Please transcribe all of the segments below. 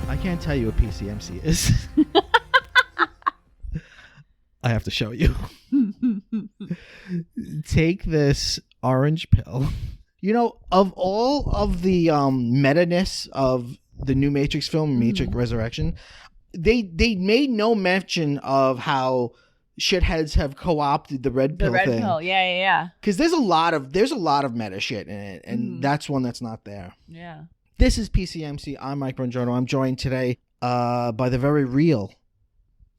I can't tell you what PCMC is. I have to show you. Take this orange pill. You know, of all of the meta-ness of the new Matrix film, Matrix Resurrection, they made no mention of how shitheads have co-opted the red pill thing. The red pill, yeah. Because there's a lot of meta shit in it, and that's one that's not there. Yeah. This is PCMC. I'm Mike Bongiorno. I'm joined today by the very real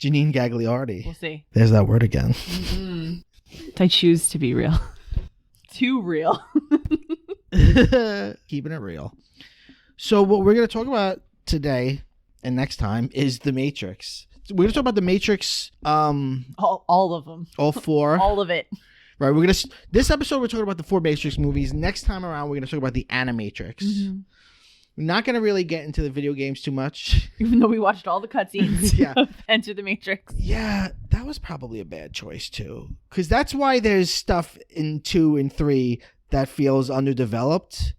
Janine Gagliardi. We'll see. There's that word again. I choose to be real. Too real. Keeping it real. So what we're going to talk about today and next time is The Matrix. We're going to talk about The Matrix. All of them. All four. All of it. Right. This episode we're talking about the 4 Matrix movies. Next time around we're going to talk about the Animatrix. Mm-hmm. We're not going to really get into the video games too much. Even though we watched all the cutscenes of Enter the Matrix. Yeah, that was probably a bad choice too. Because that's why there's stuff in 2 and 3 that feels underdeveloped.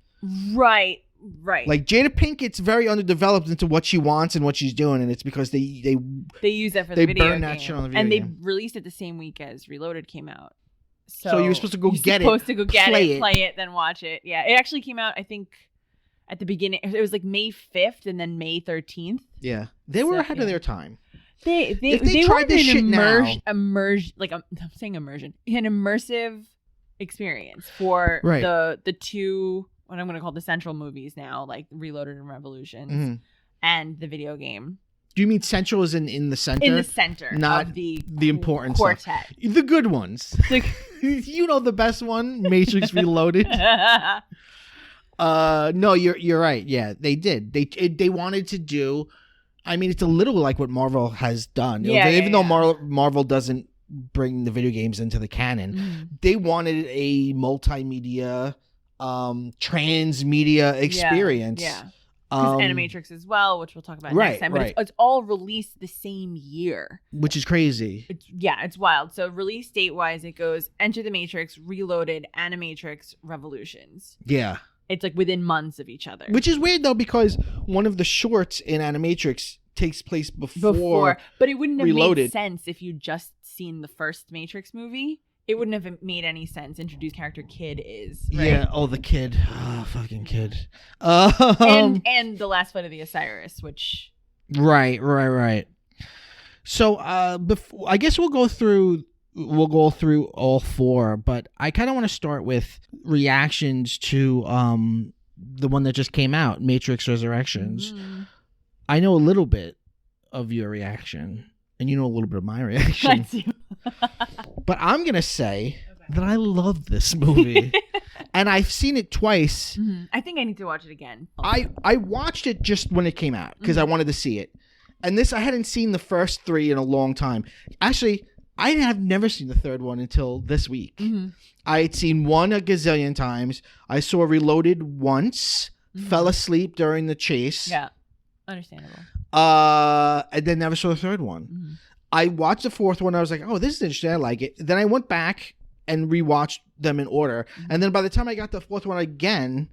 Right. Like Jada Pinkett's very underdeveloped into what she wants and what she's doing, and it's because they use that for the video game. They burn that shit on the video game. And they released it the same week as Reloaded came out. So you were supposed to go get it. Play it, then watch it. Yeah, it actually came out, I think, at the beginning. It was like May 5th and then May 13th. Yeah, they were ahead of their time. They tried this shit now. I'm saying immersion, an immersive experience for the two, what I'm going to call the central movies now, like Reloaded and Revolutions, and the video game. Do you mean central is in the center? In the center, not of the important quartet. Stuff. The good ones. You know the best one, Matrix Reloaded. No, you're right. Yeah, they did. They wanted to do. I mean, it's a little like what Marvel has done. Even though Marvel doesn't bring the video games into the canon, they wanted a multimedia, transmedia experience. Yeah. Because Animatrix as well, which we'll talk about next time. But it's all released the same year. Which is crazy. It's wild. So release date-wise, it goes Enter the Matrix, Reloaded, Animatrix, Revolutions. Yeah. It's like within months of each other. Which is weird, though, because one of the shorts in Animatrix takes place before But it wouldn't have Reloaded. Made sense if you'd just seen the first Matrix movie. It wouldn't have made any sense. Introduce character Kid is. Right? Yeah. Oh, the Kid. Oh, fucking Kid. And the last fight of the Osiris, which. Right. So, I guess we'll go through all 4, but I kind of want to start with reactions to the one that just came out, Matrix Resurrections. I know a little bit of your reaction, and you know a little bit of my reaction. I do. But I'm going to say that I love this movie. And I've seen it twice. I think I need to watch it again. I watched it just when it came out because I wanted to see it. And I hadn't seen the first 3 in a long time. Actually, I have never seen the third one until this week. I had seen one a gazillion times. I saw Reloaded once, fell asleep during the chase. Yeah, understandable. And then never saw the third one. I watched the fourth one. I was like, oh, this is interesting. I like it. Then I went back and rewatched them in order. And then by the time I got the fourth one again,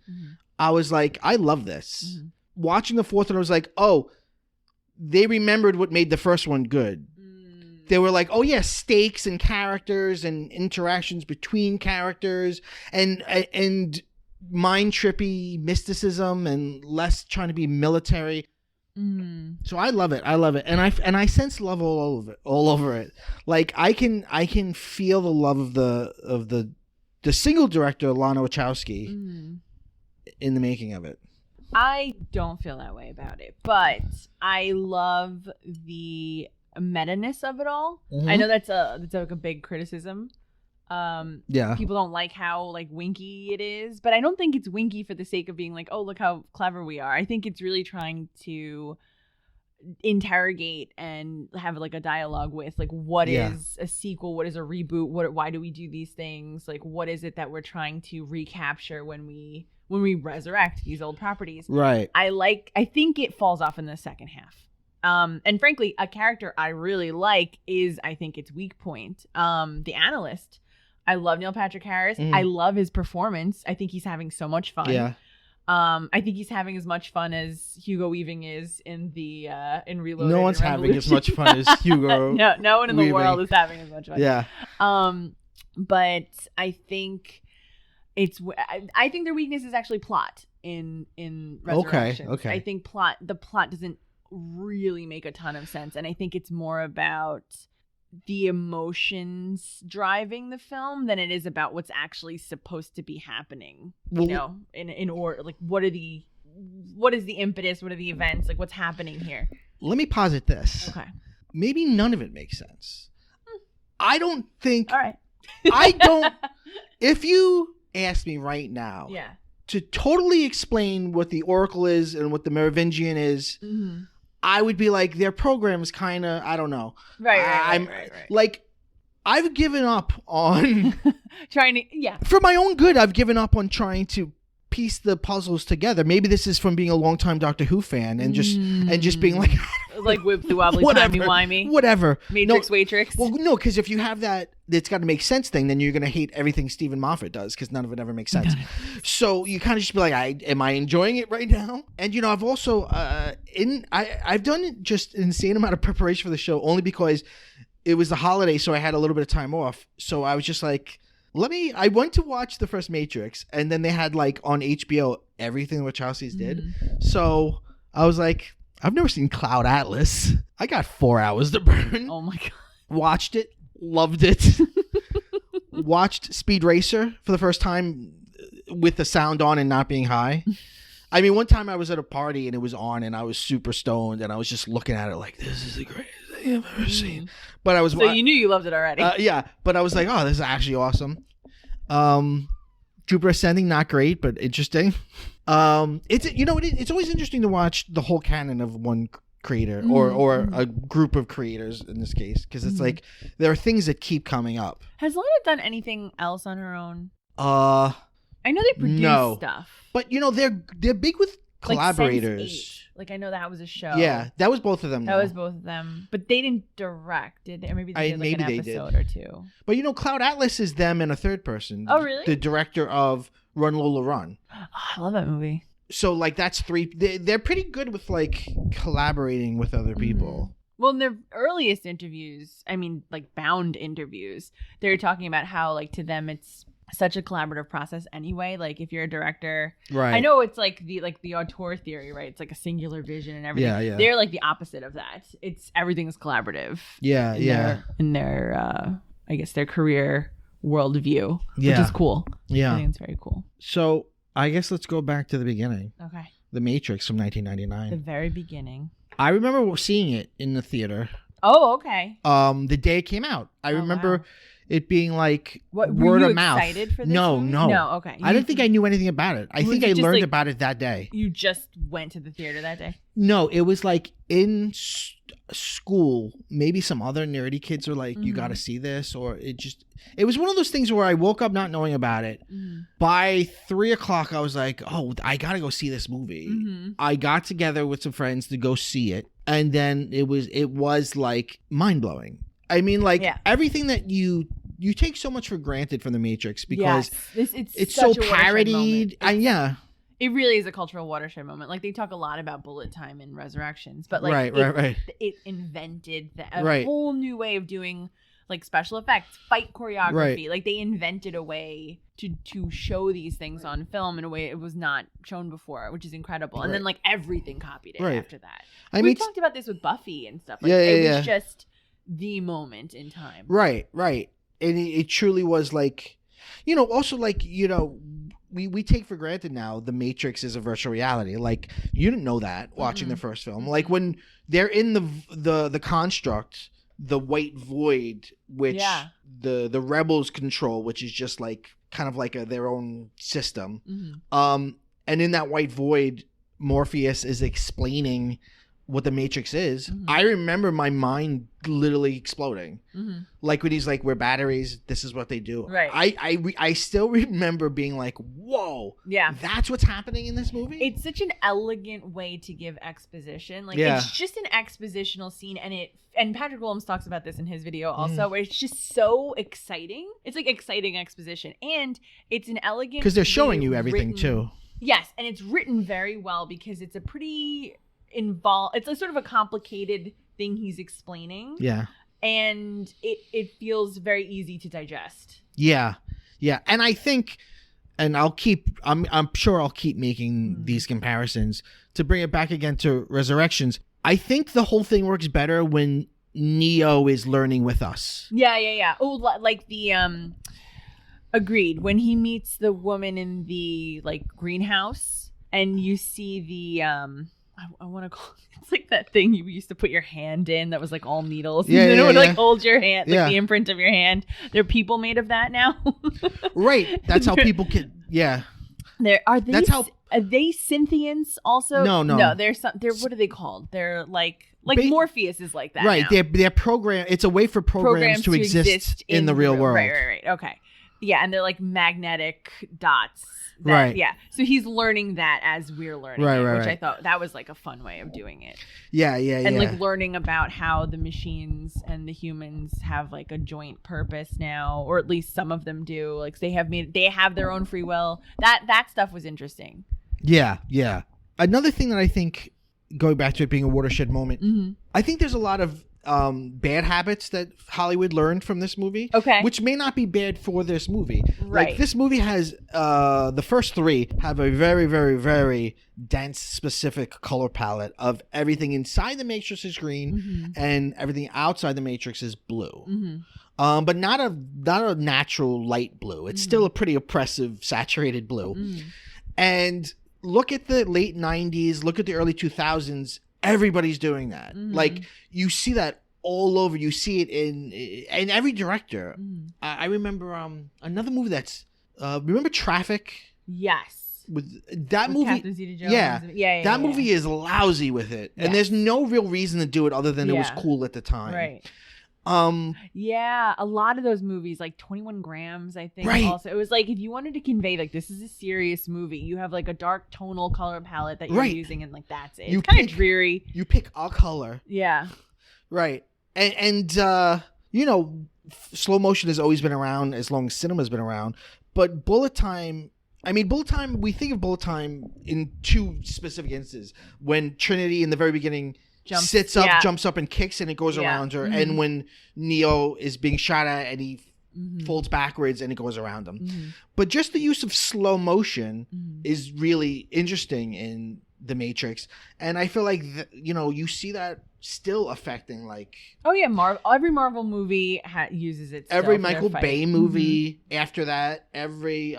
I was like, I love this. Watching the fourth one, I was like, oh, they remembered what made the first one good. They were like, oh, yeah, stakes and characters and interactions between characters and mind-trippy mysticism and less trying to be military. So I love it. And I sense love all over it. Like I can feel the love of the single director, Lana Wachowski, in the making of it. I don't feel that way about it, but I love the meta-ness of it all. Mm-hmm. I know that's like a big criticism. People don't like how like winky it is, but I don't think it's winky for the sake of being like, oh, look how clever we are. I think it's really trying to interrogate and have like a dialogue with like what is a sequel, what is a reboot, why do we do these things, like what is it that we're trying to recapture when we resurrect these old properties. Right. I think it falls off in the second half. And frankly, a character I really like is, I think, its weak point. The analyst. I love Neil Patrick Harris. I love his performance. I think he's having so much fun. Yeah. I think he's having as much fun as Hugo Weaving is in Reloaded. No one's having as much fun as Hugo. No one in the world is having as much fun. Yeah. But I think I think their weakness is actually plot in Resurrections. Okay. I think the plot doesn't really make a ton of sense, and I think it's more about the emotions driving the film than it is about what's actually supposed to be happening. Well, in order, like what is the impetus, what are the events, like what's happening here. Let me posit this. Okay. Maybe none of it makes sense. I don't think. All right. I don't. If you ask me right now, to totally explain what the Oracle is and what the Merovingian is, I would be like, their program is kind of, I don't know. Right. Like, I've given up on trying to, for my own good, I've given up on trying to piece the puzzles together. Maybe this is from being a longtime Doctor Who fan and just being like whipply wobbly, timey wimey, whatever, Matrix Watrix. Well, no, because if you have that, it's got to make sense thing, then you're gonna hate everything Stephen Moffat does because none of it ever makes sense. So you kind of just be like, am I enjoying it right now? And I've also I've done just an insane amount of preparation for the show only because it was the holiday, so I had a little bit of time off. So I was just like, I went to watch the first Matrix, and then they had like on HBO everything Wachowski's did. So I was like, I've never seen Cloud Atlas. I got 4 hours to burn. Oh my god! Watched it, loved it. Watched Speed Racer for the first time with the sound on and not being high. I mean, one time I was at a party and it was on, and I was super stoned, and I was just looking at it like, this is the greatest thing I've ever seen. But I was so you knew you loved it already. Yeah, but I was like, oh, this is actually awesome. Jupiter Ascending, not great, but interesting. It's always interesting to watch the whole canon of one creator or a group of creators in this case, because it's like there are things that keep coming up. Has Lana done anything else on her own? I know they produce stuff, but they're big with collaborators. Like I know that was a show. Yeah, that was both of them. That was both of them, but they didn't direct, did they? Or maybe they did like an episode or two. But Cloud Atlas is them and a third person. Oh, really? The director of Run Lola Run. Oh, I love that movie. So like that's three. They're pretty good with like collaborating with other people. Well, in their earliest interviews, I mean, like bound interviews, they were talking about how like to them it's such a collaborative process anyway. Like if you're a director, right? I know it's like the auteur theory, right? It's like a singular vision and everything. Yeah. They're like the opposite of that. It's everything is collaborative. In their I guess their career worldview, which is cool. Yeah, I think it's very cool. So I guess let's go back to the beginning. Okay. The Matrix from 1999. The very beginning. I remember seeing it in the theater. Oh, okay. The day it came out. I remember it being like word of mouth. Excited for this? No. Okay. I didn't think I knew anything about it. I think I learned about it that day. You just went to the theater that day? No, it was like in school. Maybe some other nerdy kids were like, "You got to see this," or it was one of those things where I woke up not knowing about it. By 3:00, I was like, "Oh, I got to go see this movie." I got together with some friends to go see it, and then it was like mind blowing. I mean, like everything that you take so much for granted from the Matrix because it's so parodied. It really is a cultural watershed moment. Like they talk a lot about bullet time in Resurrections, but like right. It invented a whole new way of doing like special effects, fight choreography. Right. Like they invented a way to show these things on film in a way it was not shown before, which is incredible. And then like everything copied it after that. We talked about this with Buffy and stuff. Like it was just the moment in time. Right. And it truly was like, also like, we take for granted now the Matrix is a virtual reality. Like, you didn't know that watching the first film. Like, when they're in the construct, the white void, which the rebels control, which is just like kind of like their own system. And in that white void, Morpheus is explaining what the Matrix is. I remember my mind literally exploding. Like when he's like, we're batteries, this is what they do. Right. I still remember being like, whoa, that's what's happening in this movie. It's such an elegant way to give exposition. Like it's just an expositional scene, and Patrick Williams talks about this in his video also, where it's just so exciting. It's like exciting exposition, and it's an elegant, because they're showing you everything too. Yes, and it's written very well because it's a pretty involved. It's a sort of a complicated thing he's explaining. Yeah, and it feels very easy to digest. Yeah, and I think, and I'm sure I'll keep making these comparisons to bring it back again to Resurrections. I think the whole thing works better when Neo is learning with us. Yeah. Oh, like the agreed. When he meets the woman in the like greenhouse, and you see the I want to call it's like that thing you used to put your hand in that was like all needles. And then it would like hold your hand, like the imprint of your hand. There are people made of that now. Right. That's how people can. Yeah. Are they Synthians also? No. They're what are they called? They're like Morpheus is like that. Right. Now. They're program. It's a way for programs to exist in the real world. Right. Okay. Yeah, and they're like magnetic dots. Right. Yeah. So he's learning that as we're learning which I thought that was like a fun way of doing it. Yeah. And like learning about how the machines and the humans have like a joint purpose now, or at least some of them do. Like they have their own free will. That stuff was interesting. Yeah. Another thing that I think, going back to it being a watershed moment, I think there's a lot of bad habits that Hollywood learned from this movie, which may not be bad for this movie. Like this movie has the first three have a very, very, very dense, specific color palette of everything inside the Matrix is green and everything outside the Matrix is blue. But not a natural light blue. It's still a pretty oppressive, saturated blue. And look at the late 90s, look at the early 2000s. Everybody's doing that. Like, you see that all over. You see it in every director. I remember another movie that's remember Traffic? Yes. With that movie, Captain Zeta-Jones. Yeah. That movie is lousy with it, and there's no real reason to do it other than it was cool at the time. Right. A lot of those movies, like 21 Grams, I think also, it was like, if you wanted to convey like this is a serious movie, you have like a dark tonal color palette that you're using, and like that's it. It's kind of dreary. You pick a color. Yeah. Right. And you know, slow motion has always been around as long as cinema's been around, but bullet time, we think of bullet time in two specific instances. When Trinity in the very beginning sits up, jumps up and kicks, and it goes around her. And when Neo is being shot at and he folds backwards and it goes around him. But just the use of slow motion is really interesting in the Matrix. And I feel like, you see that still affecting like... Oh yeah, every Marvel movie uses it still. Every Michael Bay movie after that, every...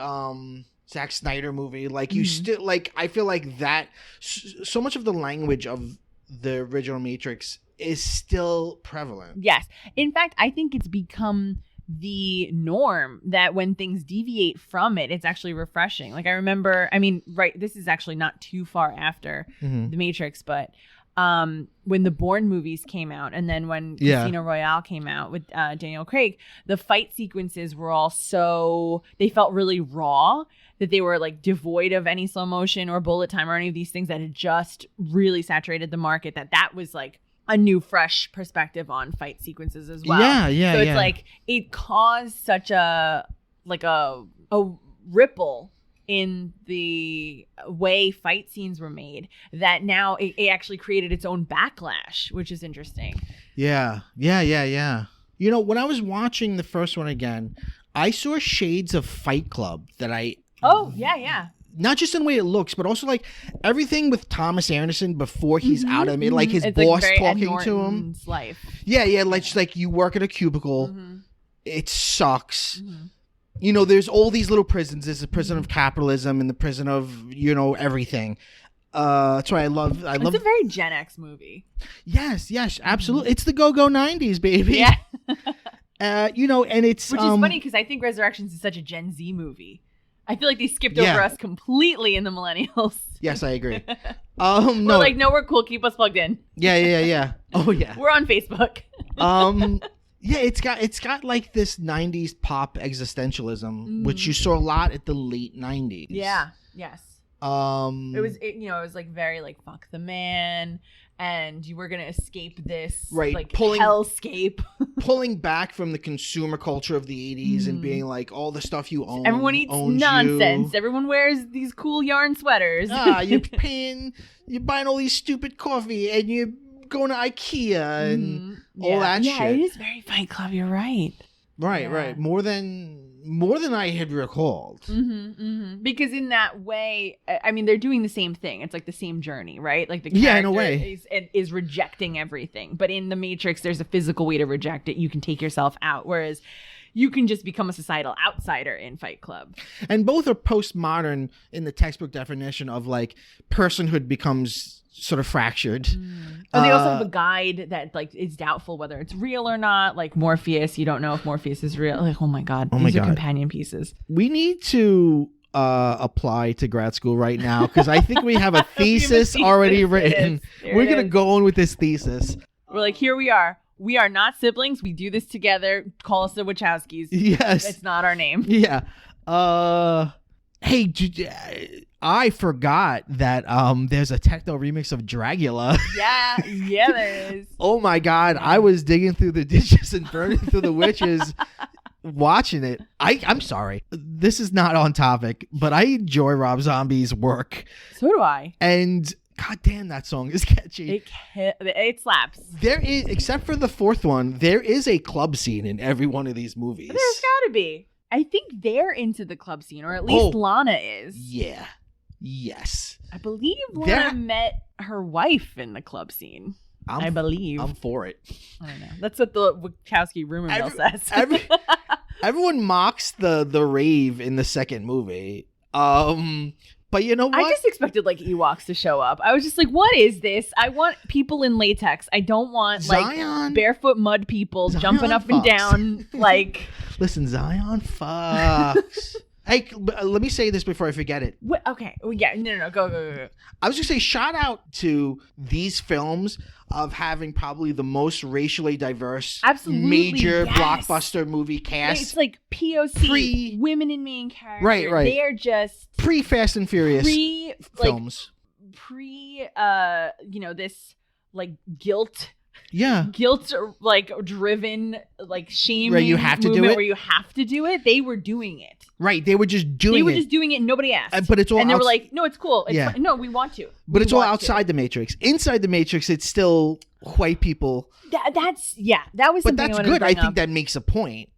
Zack Snyder movie, like you still like, I feel like that so much of the language of the original Matrix is still prevalent. Yes. In fact, I think it's become the norm that when things deviate from it, it's actually refreshing. Like I remember, this is actually not too far after the Matrix, but when the Bourne movies came out, and then when Casino Royale came out with Daniel Craig, the fight sequences were all they felt really raw, that they were like devoid of any slow motion or bullet time or any of these things that had just really saturated the market, that was like a new fresh perspective on fight sequences as well. So it's like it caused such a ripple in the way fight scenes were made that now it actually created its own backlash, which is interesting. Yeah. When I was watching the first one again, I saw shades of Fight Club that not just in the way it looks, but also like everything with Thomas Anderson before he's out of it, like his boss like talking to him. Life. Yeah, like you work at a cubicle, it sucks. there's all these little prisons. There's the prison of capitalism and the prison of, everything. That's why I love. It's a very Gen X movie. Yes, absolutely. It's the go-go 90s, baby. Yeah. And it's which is funny because I think Resurrections is such a Gen Z movie. I feel like they skipped over us completely in the millennials. Yes, I agree. We're like, no, we're cool. Keep us plugged in. Yeah. Oh yeah. We're on Facebook. Yeah, it's got like this 90s pop existentialism, which you saw a lot at the late 90s. Yeah. Yes. It was like very like fuck the man, and you were gonna escape this like hellscape. Pulling back from the consumer culture of the 80s and being like all the stuff you own. Everyone eats nonsense. Everyone wears these cool yarn sweaters. You're buying all these stupid coffee, and you're going to IKEA and all that shit. Yeah, it is very Fight Club. You're right. Right. More than I had recalled. Because in that way, I mean, they're doing the same thing. It's like the same journey, right? Like the character in a way is rejecting everything. But in the Matrix, there's a physical way to reject it. You can take yourself out, whereas you can just become a societal outsider in Fight Club. And both are postmodern in the textbook definition of like personhood becomes sort of fractured. And they also have a guide that like is doubtful whether it's real or not. Like Morpheus, you don't know if Morpheus is real. Like, oh my God, these are companion pieces. We need to apply to grad school right now because I think we have a thesis already written. We're going to go on with this thesis. We're like, here we are. We are not siblings. We do this together. Call us the Wachowskis. Yes. It's not our name. Yeah. Hey, I forgot that there's a techno remix of Dragula. Yeah, there is. Oh my God, I was digging through the dishes and burning through the witches watching it. I'm sorry. This is not on topic, but I enjoy Rob Zombie's work. So do I. And God damn, that song is catchy. It slaps. There is, except for the fourth one, there is a club scene in every one of these movies. There's got to be. I think they're into the club scene, or at least Lana is. Yeah. Yes. I believe Lana met her wife in the club scene. I believe. I'm for it. I don't know. That's what the Wachowski rumor mill says. Everyone mocks the rave in the second movie. But you know what? I just expected like Ewoks to show up. I was just like, what is this? I want people in latex. I don't want like barefoot mud people jumping up and down. Like, listen, Zion fucks. Hey, let me say this before I forget it. Okay. Yeah. No. Go. I was going to say, shout out to these films of having probably the most racially diverse major blockbuster movie cast. It's like POC, women in main character. Right. They are just pre-Fast and Furious films. This like guilt. Yeah. Guilt, like driven, like shame. Where you have to do it. Where you have to do it. They were doing it. Right. They were just doing it. They were just doing it and nobody asked. But it's all and they were like, no, it's cool. It's fine. No, we want to. But it's all outside the Matrix. Inside the Matrix, it's still white people. That was something. But that's good. I think that makes a point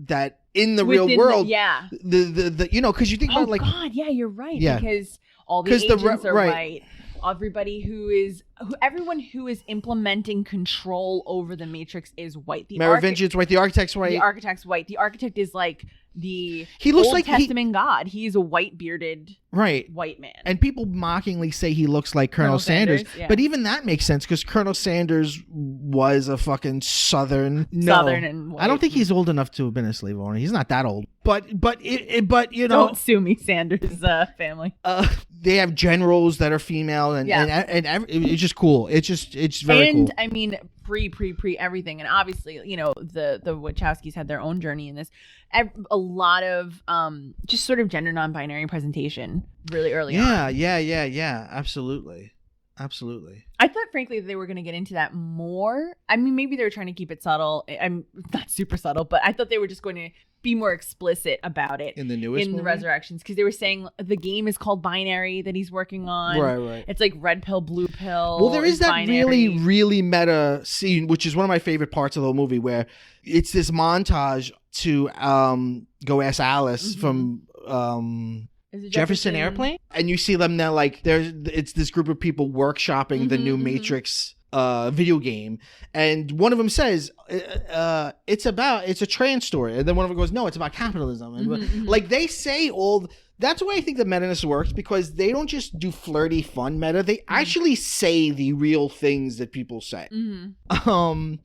that in the real world, the because you think about like, God, yeah, you're right. Yeah. Because all the agents are white. Everybody everyone who is implementing control over the Matrix is white. The Merovingian's white. The architect's white. The architect's white. The architect is like he looks Old like Testament God. He's a white bearded white man. And people mockingly say he looks like Colonel Sanders. But even that makes sense because Colonel Sanders was a fucking Southern and white. I don't think he's old enough to have been a slave owner. He's not that old. But you know, don't sue me, Sanders family. They have generals that are female and it's just cool. It's very cool. And I mean, pre everything, and obviously, the Wachowskis had their own journey in this. A lot of just sort of gender non-binary presentation really early on. Yeah. Absolutely. I thought, frankly, they were going to get into that more. I mean, maybe they were trying to keep it subtle. I'm not super subtle, but I thought they were just going to be more explicit about it in the newest movie? The Resurrections, because they were saying the game is called Binary that he's working on. Right. It's like red pill, blue pill. Well, there is that binary. really meta scene, which is one of my favorite parts of the movie, where it's this montage to Go Ask Alice from Jefferson Airplane, and you see them now like it's this group of people workshopping the new Matrix video game, and one of them says it's a trans story, and then one of them goes, no, it's about capitalism, and like they say that's why I think the meta-ness works, because they don't just do flirty fun meta, they actually say the real things that people say.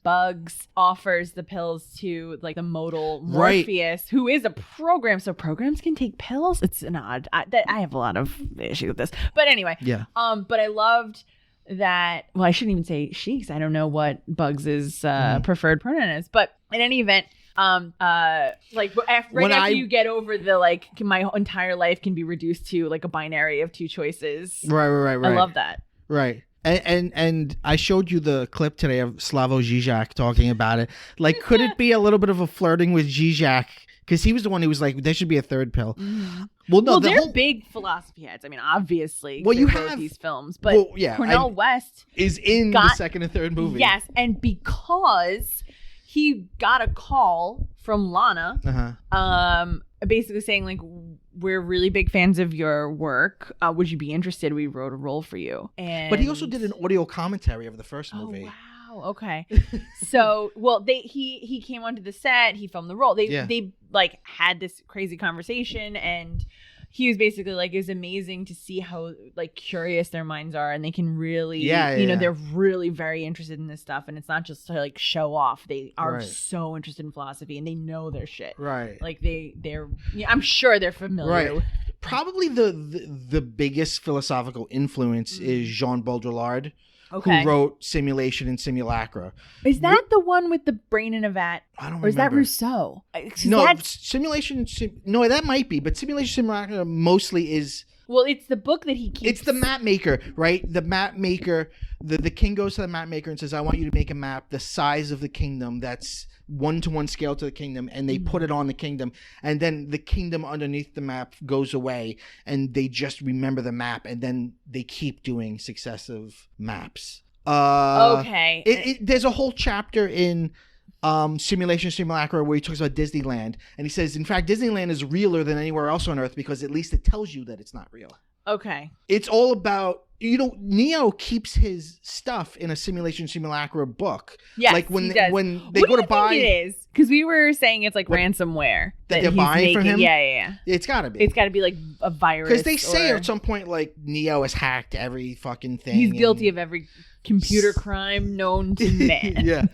Bugs offers the pills to like the modal Morpheus, who is a program, so programs can take pills. It's an odd I have a lot of issue with this, but anyway, but I loved that. Well, I shouldn't even say she, because I don't know what Bugs's preferred pronoun is, but in any event, like after you get over the like my entire life can be reduced to like a binary of two choices. Right. I love that. Right. And I showed you the clip today of Slavoj Žižek talking about it. Like, could it be a little bit of a flirting with Žižek? Because he was the one who was like, there should be a third pill. Well, no, they're big philosophy heads. I mean, obviously, you have these films, but Cornel West is in the second and third movie. Yes, and because he got a call from Lana, basically saying like, we're really big fans of your work. Would you be interested? We wrote a role for you. But he also did an audio commentary of the first movie. Wow. Okay. So, he came onto the set. He filmed the role. They like had this crazy conversation, and he was basically like, it's amazing to see how like curious their minds are, and they can really, they're really very interested in this stuff, and it's not just to like show off. They are so interested in philosophy, and they know their shit. Right. Like they're I'm sure they're familiar. Right. Probably the biggest philosophical influence is Jean Baudrillard. Who wrote Simulation and Simulacra. Is that the one with the brain in a vat? I don't remember. Or is that Rousseau? No, Simulation... No, that might be. But Simulation Simulacra mostly is... Well, it's the book that he keeps... It's the map maker, right? The map maker... The king goes to the map maker and says, I want you to make a map the size of the kingdom that's 1-to-1 scale to the kingdom, and they put it on the kingdom, and then the kingdom underneath the map goes away, and they just remember the map, and then they keep doing successive maps. There's a whole chapter in Simulation Simulacra where he talks about Disneyland, and he says, in fact, Disneyland is realer than anywhere else on Earth because at least it tells you that it's not real. Okay. It's all about, Neo keeps his stuff in a Simulation Simulacra book. Yes, like when they go to buy, it is, because we were saying it's like ransomware that they're buying from him. Yeah. It's got to be. It's got to be like a virus. Because they say at some point like Neo has hacked every fucking thing. He's guilty of every computer crime known to man.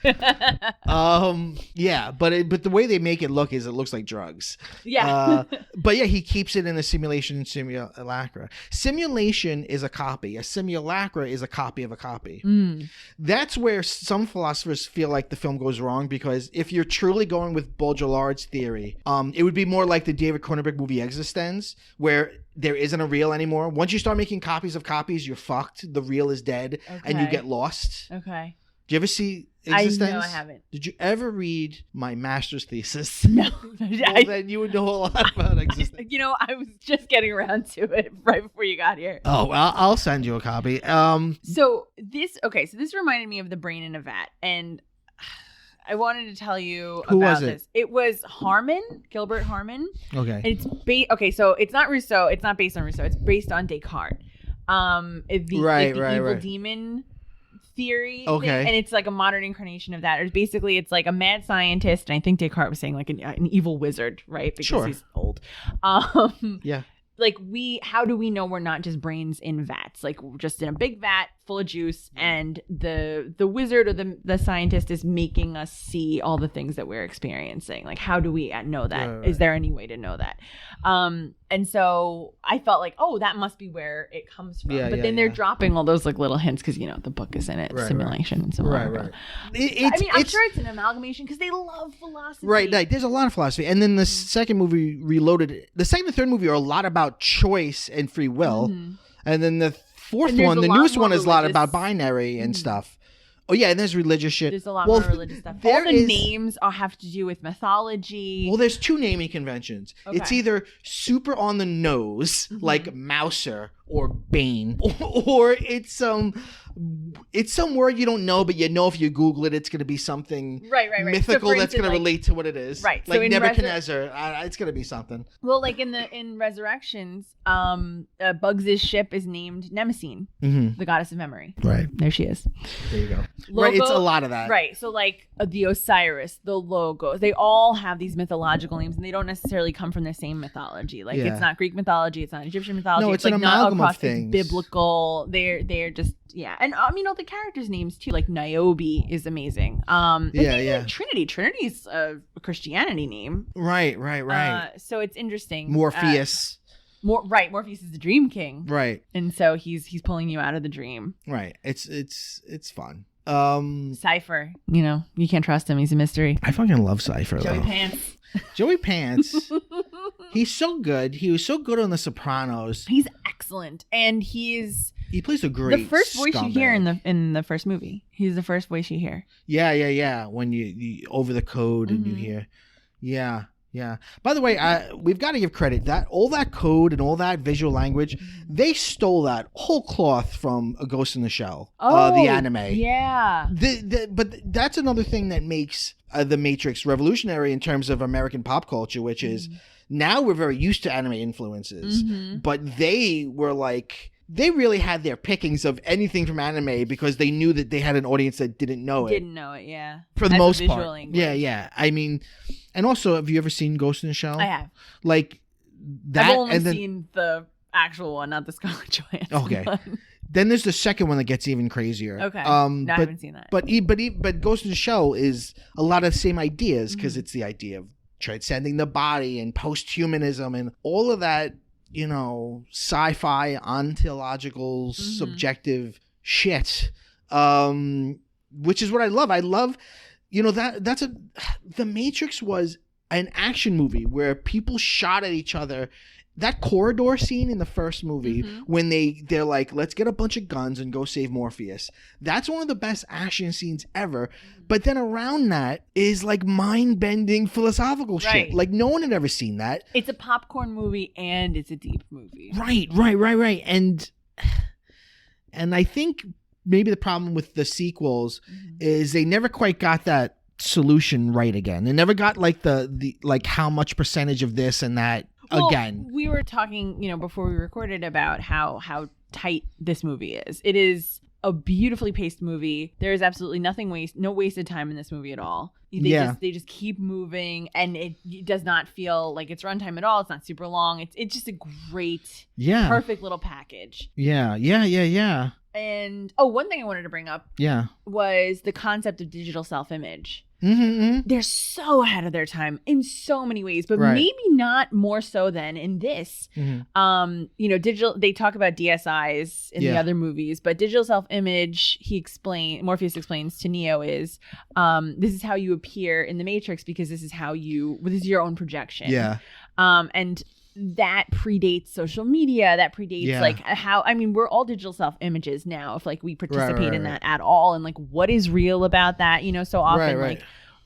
But the way they make it looks like drugs. But he keeps it in a Simulation and Simulacra. Simulation is a copy. A simulacra is a copy of a copy. That's where some philosophers feel like the film goes wrong, because if you're truly going with Baudrillard's theory, it would be more like the David Cronenberg movie Existence, where there isn't a real anymore. Once you start making copies of copies, you're fucked. The real is dead, and you get lost. Okay. Do you ever see Existence? No, I haven't. Did you ever read my master's thesis? No. Well, then you would know a lot about Existence. I was just getting around to it right before you got here. Oh, well, I'll send you a copy. So this reminded me of The Brain in a Vat, and I wanted to tell you about this. It was Gilbert Harmon. Okay. And so it's not Rousseau. It's not based on Rousseau. It's based on Descartes. The evil demon theory. Okay. Thing, and it's like a modern incarnation of that. It's like a mad scientist, and I think Descartes was saying like an evil wizard, right? Because he's old. Like how do we know we're not just brains in vats? Like we're just in a big vat full of juice, and the wizard or the scientist is making us see all the things that we're experiencing. Like how do we know that? Right. Is there any way to know that? And so I felt like, that must be where it comes from. But then they're dropping all those like little hints because the book is in it, simulation and so on. Right. I'm sure it's an amalgamation because they love philosophy. Right. There's a lot of philosophy, and then the second movie, Reloaded. The second and third movie are a lot about choice and free will, and then the fourth one, the newest one, is a lot about binary and stuff. Oh yeah, and there's religious shit. There's a lot more religious stuff. All the names have to do with mythology. Well, there's two naming conventions. Okay. It's either super on the nose, like Mouser, or Bane, or it's some word you don't know, but you know if you Google it, it's going to be something mythical so that's going to relate to what it is. Right. Like so Nebuchadnezzar, it's going to be something. Well, like in Resurrections, Bugs' ship is named Mnemosyne, the goddess of memory. Right. There she is. There you go. Right. It's a lot of that. Right. So like the Osiris, the Logos, they all have these mythological names, and they don't necessarily come from the same mythology. Like it's not Greek mythology, it's not Egyptian mythology. No, it's like an amalgam of things. It's biblical. They're just and I mean all the characters' names too. Like Niobe is amazing. Trinity. Trinity's a Christianity name. Right. So it's interesting. Morpheus. Morpheus is the Dream King. Right. And so he's pulling you out of the dream. Right. It's fun. Cypher, you can't trust him. He's a mystery. I fucking love Cypher. Joey Pants. He's so good. He was so good on The Sopranos. He's excellent, and he plays a great the first voice scumbag. You hear in the first movie. He's the first voice you hear. Yeah. When you over the code and you hear, yeah. By the way, we've got to give credit that all that code and all that visual language, they stole that whole cloth from A Ghost in the Shell, the anime. Yeah. But that's another thing that makes The Matrix revolutionary in terms of American pop culture, which is now we're very used to anime influences, but they were like. They really had their pickings of anything from anime because they knew that they had an audience that didn't know it. Yeah. For the most part. Language. Yeah. I mean, and also, have you ever seen Ghost in the Shell? I have. Like that. I've only seen the actual one, not the Scarlett Johansson. Okay. Then there's the second one that gets even crazier. Okay. No, I haven't seen that. But Ghost in the Shell is a lot of the same ideas because it's the idea of transcending the body and post-humanism and all of that. Sci-fi, ontological, subjective shit, which is what I love. I love, The Matrix was an action movie where people shot at each other. That corridor scene in the first movie when they're like, let's get a bunch of guns and go save Morpheus. That's one of the best action scenes ever. But then around that is like mind-bending philosophical shit. Like no one had ever seen that. It's a popcorn movie and it's a deep movie. Right. And I think maybe the problem with the sequels is they never quite got that solution right again. They never got like the like how much percentage of this and that. Again, we were talking, before we recorded about how tight this movie is. It is a beautifully paced movie. There is absolutely no wasted time in this movie at all. They just keep moving, and it does not feel like it's runtime at all. It's not super long. It's just a great, perfect little package. Yeah. And one thing I wanted to bring up, was the concept of digital self-image. They're so ahead of their time in so many ways, but maybe not more so than in this. Digital. They talk about DSIs in the other movies, but digital self-image. Morpheus explains to Neo is this is how you appear in the Matrix because this is your own projection. Yeah. And that predates social media. That predates we're all digital self images now. If like we participate in that at all, and like what is real about that, so often like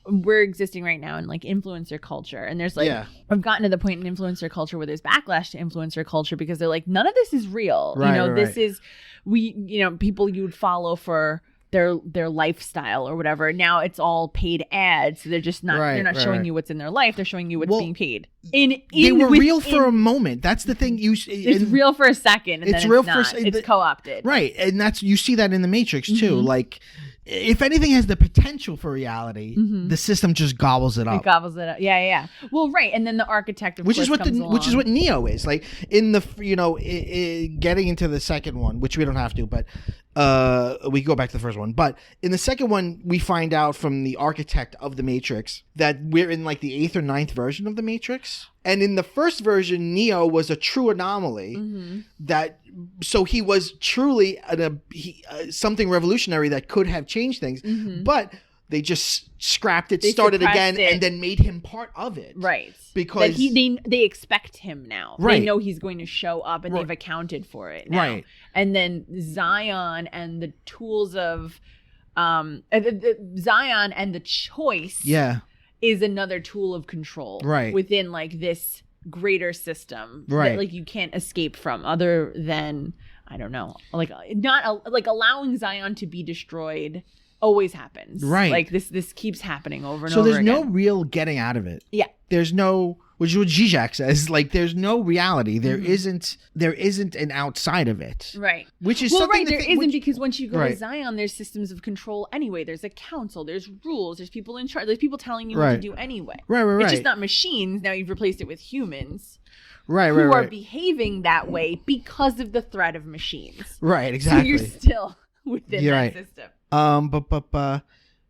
we're existing right now in like influencer culture, and there's like I've gotten to the point in influencer culture where there's backlash to influencer culture because they're like none of this is real. This is people you would follow for their lifestyle or whatever. Now it's all paid ads, so they're just not showing you what's in their life. They're showing you what's being paid. They were real for a moment. That's the thing. It's real for a second, and it's real it's co-opted, right? And that's you see that in the Matrix too. Like if anything has the potential for reality, the system just gobbles it up. It gobbles it up. Yeah. Well, right, and then the architect, which is what Neo is like in the getting into the second one, which we don't have to, but. We go back to the first one, but in the second one, we find out from the architect of the Matrix that we're in like the 8th or 9th version of the Matrix. And in the first version, Neo was a true anomaly so he was truly something revolutionary that could have changed things, but they just scrapped it, started again, and then made him part of it. Right. Because they expect him now. Right. They know he's going to show up, and they've accounted for it now. Right. And then Zion and the tools of Zion and the choice is another tool of control. Right. Within like this greater system right? that, like, you can't escape from, other than, I don't know, like, not like allowing Zion to be destroyed always happens, right? Like this keeps happening over and so over there's again. no real getting out of it. Yeah, there's no, which is what Zizek says, like, there's no reality. There isn't an outside of it, right? Which is well, right. There isn't, because once you go right. to Zion, there's systems of control anyway. There's a council. There's rules. There's people in charge. There's people telling you what to do anyway. Right. It's just not machines. Now you've replaced it with humans. Right. Who are behaving that way because of the threat of machines. Right. Exactly. So you're still within that system.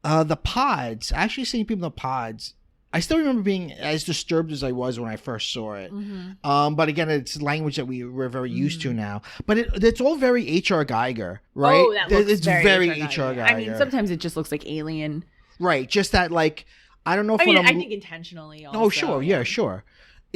The pods. Actually, seeing people in the pods. I still remember being as disturbed as I was when I first saw it. But again, it's language that we're very used to now. But it's all very H.R. Geiger, right? Oh, that looks it's very H.R. Geiger. I mean, sometimes it just looks like Alien. Right. Just that, like, I don't know if I think intentionally also. Oh, sure. Yeah, sure.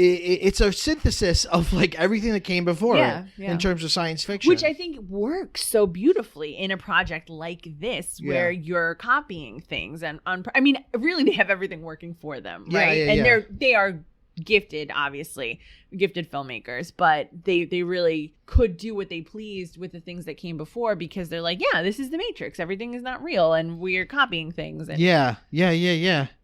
It's a synthesis of, like, everything that came before it in terms of science fiction. Which I think works so beautifully in a project like this, where you're copying things. And I mean, really, they have everything working for them, right? And they are gifted, obviously, gifted filmmakers, but they really could do what they pleased with the things that came before, because they're like, yeah, this is the Matrix. Everything is not real, and we're copying things. And yeah.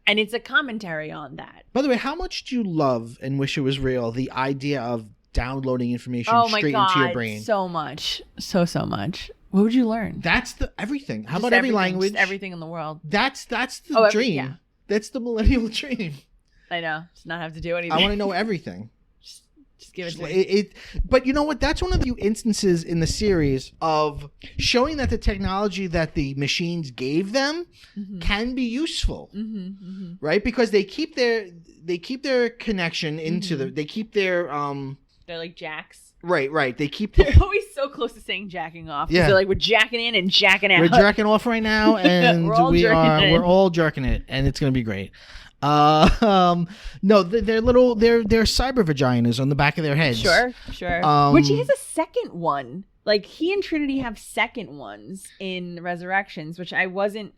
And it's a commentary on that. By the way, how much do you love and wish it was real the idea of downloading information straight into your brain? So much. So much. What would you learn? That's everything. How about every language? Just everything in the world. That's the dream. Yeah. That's the millennial dream. I know. Just not have to do anything. I want to know everything. Just give it to me. But you know what? That's one of the few instances in the series of showing that the technology that the machines gave them can be useful, right? Because they keep their connection into they keep their they're like jacks. Right. They keep. They're always so close to saying jacking off. Yeah. They're like, we're jacking in and jacking out. We're jacking off right now, and we're all jerking it, and it's gonna be great. No, they're cyber vaginas on the back of their heads. Sure. Which he has a second one. Like, he and Trinity have second ones in Resurrections, which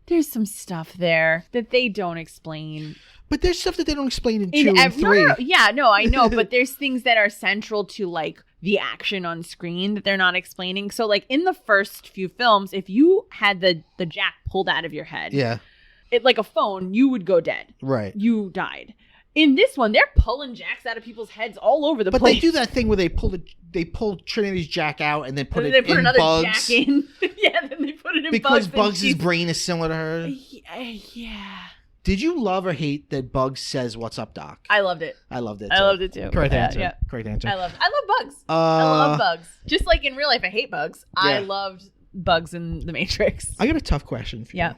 there's some stuff there that they don't explain. But there's stuff that they don't explain in 2 and 3. No, I know, but there's things that are central to, like, the action on screen that they're not explaining. So, like, in the first few films, if you had the jack pulled out of your head, like a phone, you would go dead. Right. You died. In this one, they're pulling jacks out of people's heads all over the place. But they do that thing where they pull Trinity's jack out and then put it in another Bugs. Jack in. Yeah, then they put it in because Bugs. Bugs' brain is similar to her. Yeah. Did you love or hate that Bugs says, "What's up, Doc"? I loved it. I loved it. I loved it too. Correct answer. Yeah. Correct answer. I love Bugs. I love Bugs. Just like in real life, I hate Bugs. I loved Bugs in The Matrix. I got a tough question for you. Yeah.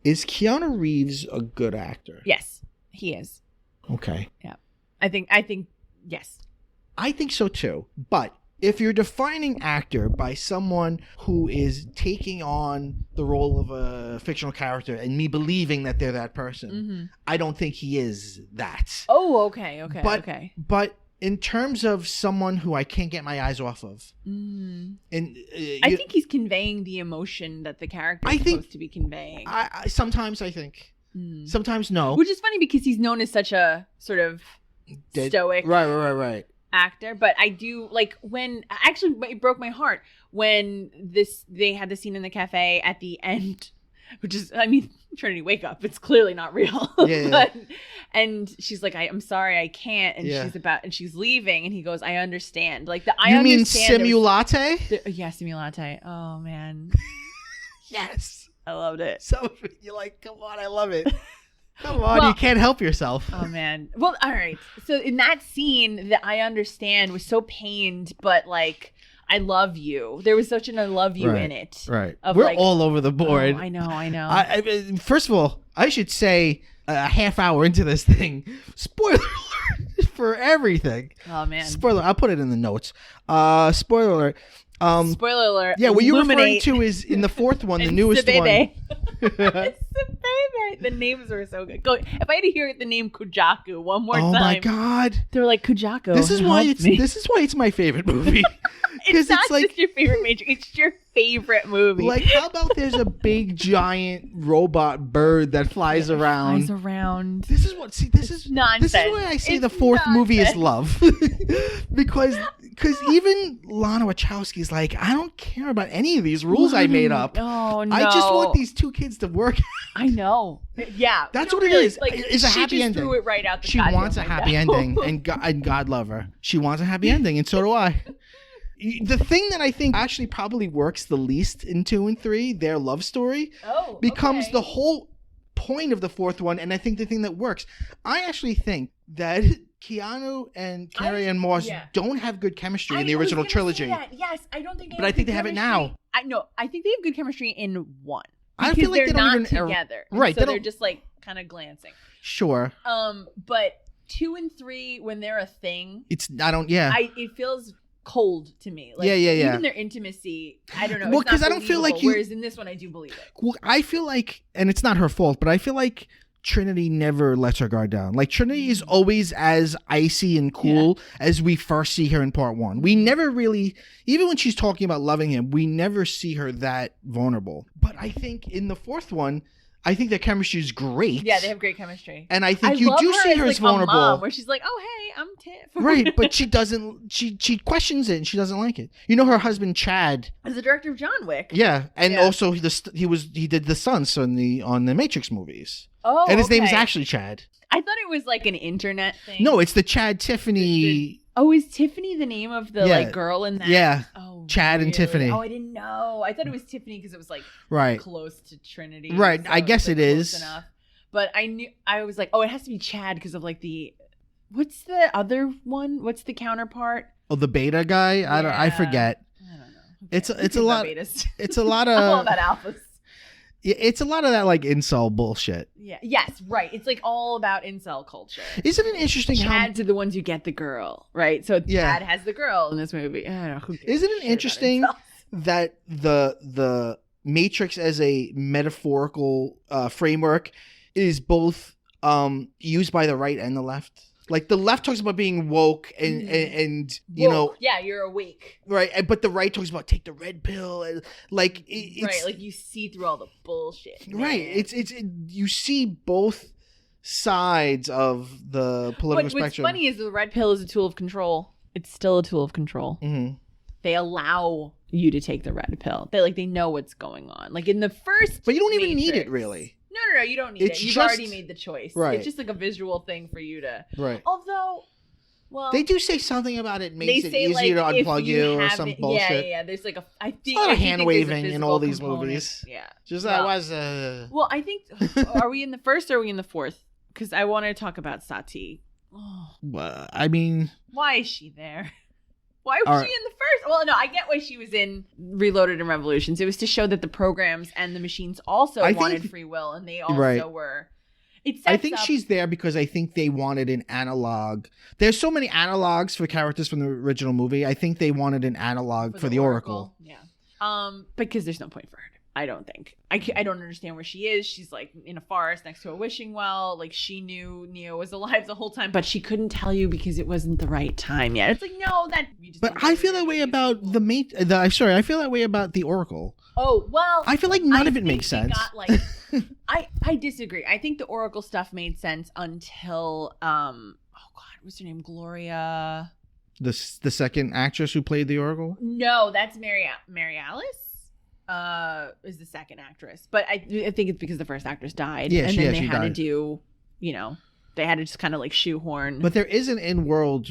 Is Keanu Reeves a good actor? Yes, he is. Okay. Yeah. I think yes. I think so too. But if you're defining actor by someone who is taking on the role of a fictional character and me believing that they're that person, I don't think he is that. Oh, okay. But in terms of someone who I can't get my eyes off of, and I think he's conveying the emotion that the character is supposed to be conveying. Sometimes I think. Sometimes no. Which is funny because he's known as such a sort of stoic right actor. But I do like it broke my heart when they had the scene in the cafe at the end, which is, I mean, Trinity, wake up. It's clearly not real. Yeah. And she's like, I'm sorry, I can't. And she's leaving. And he goes, I understand. Like I understand. You mean Simulate? Simulate. Oh man. Yes. I loved it. So you're like, come on, I love it. Come on, you can't help yourself. Oh man. Well, all right. So in that scene, that I understand was so pained, but like, I love you. There was such an I love you in it. Right. We're all over the board. Oh, I know. First of all, I should say a half hour into this thing, spoiler alert for everything. Oh man. Spoiler. I'll put it in the notes. Spoiler alert. Spoiler alert. Yeah, what you're referring to is in the fourth one, the newest one. The names were so good. If I had to hear the name Kujaku one more time. Oh my God. They're like, Kujaku. This is why it's my favorite movie. It's not just your favorite Matrix. It's your favorite movie. Like, how about there's a big giant robot bird that flies around? This is nonsense. This is why I say the fourth movie is love. because even Lana Wachowski's like, I don't care about any of these rules I made up. Oh no. I just want these two kids to work. I know. Yeah. That's what it is. Like, it's a happy ending. She threw it right out the She wants a happy ending, and God love her. She wants a happy ending, and so do I. The thing that I think actually probably works the least in 2 and 3, their love story, becomes the whole point of the fourth one, and I think the thing that works. I actually think that Keanu and Carrie-Anne Moss don't have good chemistry in the original trilogy. Yes, I don't think. But I think they have it now. I think they have good chemistry in 1. I feel like they're not together, right? So they're just like kind of glancing. Sure. But 2 and 3, when they're a thing, it feels cold to me. Like, even their intimacy, I don't know. Well, because I don't feel like whereas in this one, I do believe it. Well, I feel like, and it's not her fault, but I feel like Trinity never lets her guard down. Like, Trinity is always as icy and cool as we first see her in part 1. We never really, even when she's talking about loving him, we never see her that vulnerable. But I think in the fourth one, I think their chemistry is great. Yeah, they have great chemistry. And I think you do see her as vulnerable. Mom, where she's like, oh, hey, I'm Tiff. Right, but she doesn't, she questions it and she doesn't like it. You know, her husband, Chad. Is the director of John Wick. Yeah, and also he did the sons on the Matrix movies. Oh, and his name is actually Chad. I thought it was like an internet thing. No, it's the Chad Tiffany. Is Tiffany the name of the like girl in that? Yeah. Oh, Chad and Tiffany. Oh, I didn't know. I thought it was Tiffany because it was like close to Trinity. Right. So I guess it is. Enough. But I was like, oh, it has to be Chad because of like what's the other one? What's the counterpart? Oh, the beta guy? I forget. I don't know. It's a lot. It's a lot of. I'm all about alphas. It's a lot of that like incel bullshit. Yeah. Yes. Right. It's like all about incel culture. Isn't it interesting Chads are the ones who get the girl, right? So Chad has the girl in this movie. I don't know. Isn't it interesting that the Matrix as a metaphorical framework is both used by the right and the left? Like, the left talks about being woke and you know. Yeah, you're awake. Right, but the right talks about take the red pill. And like, it's, right, like you see through all the bullshit. Man. Right, it's you see both sides of the political spectrum. What's funny is the red pill is a tool of control. It's still a tool of control. Mm-hmm. They allow you to take the red pill. They know what's going on. Like in the first, but you don't even need it really. No, you don't need it. You've already made the choice. Right. It's just like a visual thing for you to. Right. Although, well, they do say something about it makes it easier to unplug you or some bullshit. Yeah. There's like I think a lot of hand waving in all these movies. Yeah. Just that was. Well, I think. Are we in the first or are we in the fourth? Because I want to talk about Sati. Oh. I mean, why is she there? Why was she in the first? Well, no, I get why she was in Reloaded and Revolutions. It was to show that the programs and the machines also wanted free will, and they also were. I think she's there because I think they wanted an analog. There's so many analogs for characters from the original movie. I think they wanted an analog for the Oracle. Yeah. Because there's no point for her. I don't think. I don't understand where she is. She's like in a forest next to a wishing well. Like she knew Neo was alive the whole time, but she couldn't tell you because it wasn't the right time yet. It's like, no, that. But I feel that way about I feel that way about the Oracle. Oh, well. I feel like none of it makes sense. I disagree. I think the Oracle stuff made sense until what's her name? Gloria. The second actress who played the Oracle? No, that's Mary Alice. Is the second actress, but I think it's because the first actress died, and then they had to do, they had to just kind of like shoehorn. But there is an in-world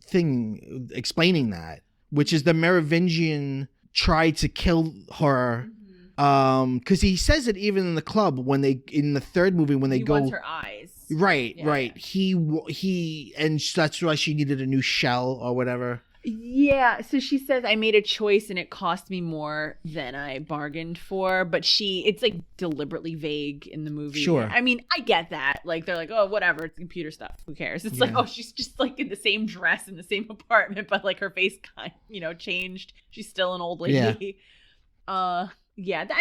thing explaining that, which is the Merovingian tried to kill her, because he says it even in the club in the third movie when they go. He wants her eyes. Right. He and that's why she needed a new shell or whatever. Yeah, so she says, I made a choice and it cost me more than I bargained for, but it's like deliberately vague in the movie. Sure. I mean, I get that. Like, they're like, oh, whatever, it's computer stuff. Who cares? It's like, oh, she's just like in the same dress in the same apartment, but like her face kind changed. She's still an old lady. I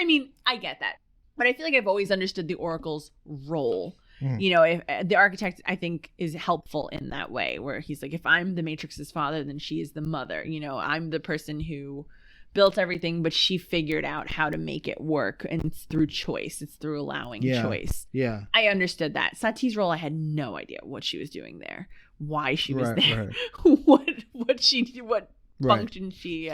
mean, I get that. But I feel like I've always understood the Oracle's role. You know, if the architect, I think, is helpful in that way, where he's like, if I'm the Matrix's father, then she is the mother. You know, I'm the person who built everything, but she figured out how to make it work, and it's through choice. It's through allowing choice. Yeah, I understood that. Sati's role, I had no idea what she was doing there, why she was there, what function she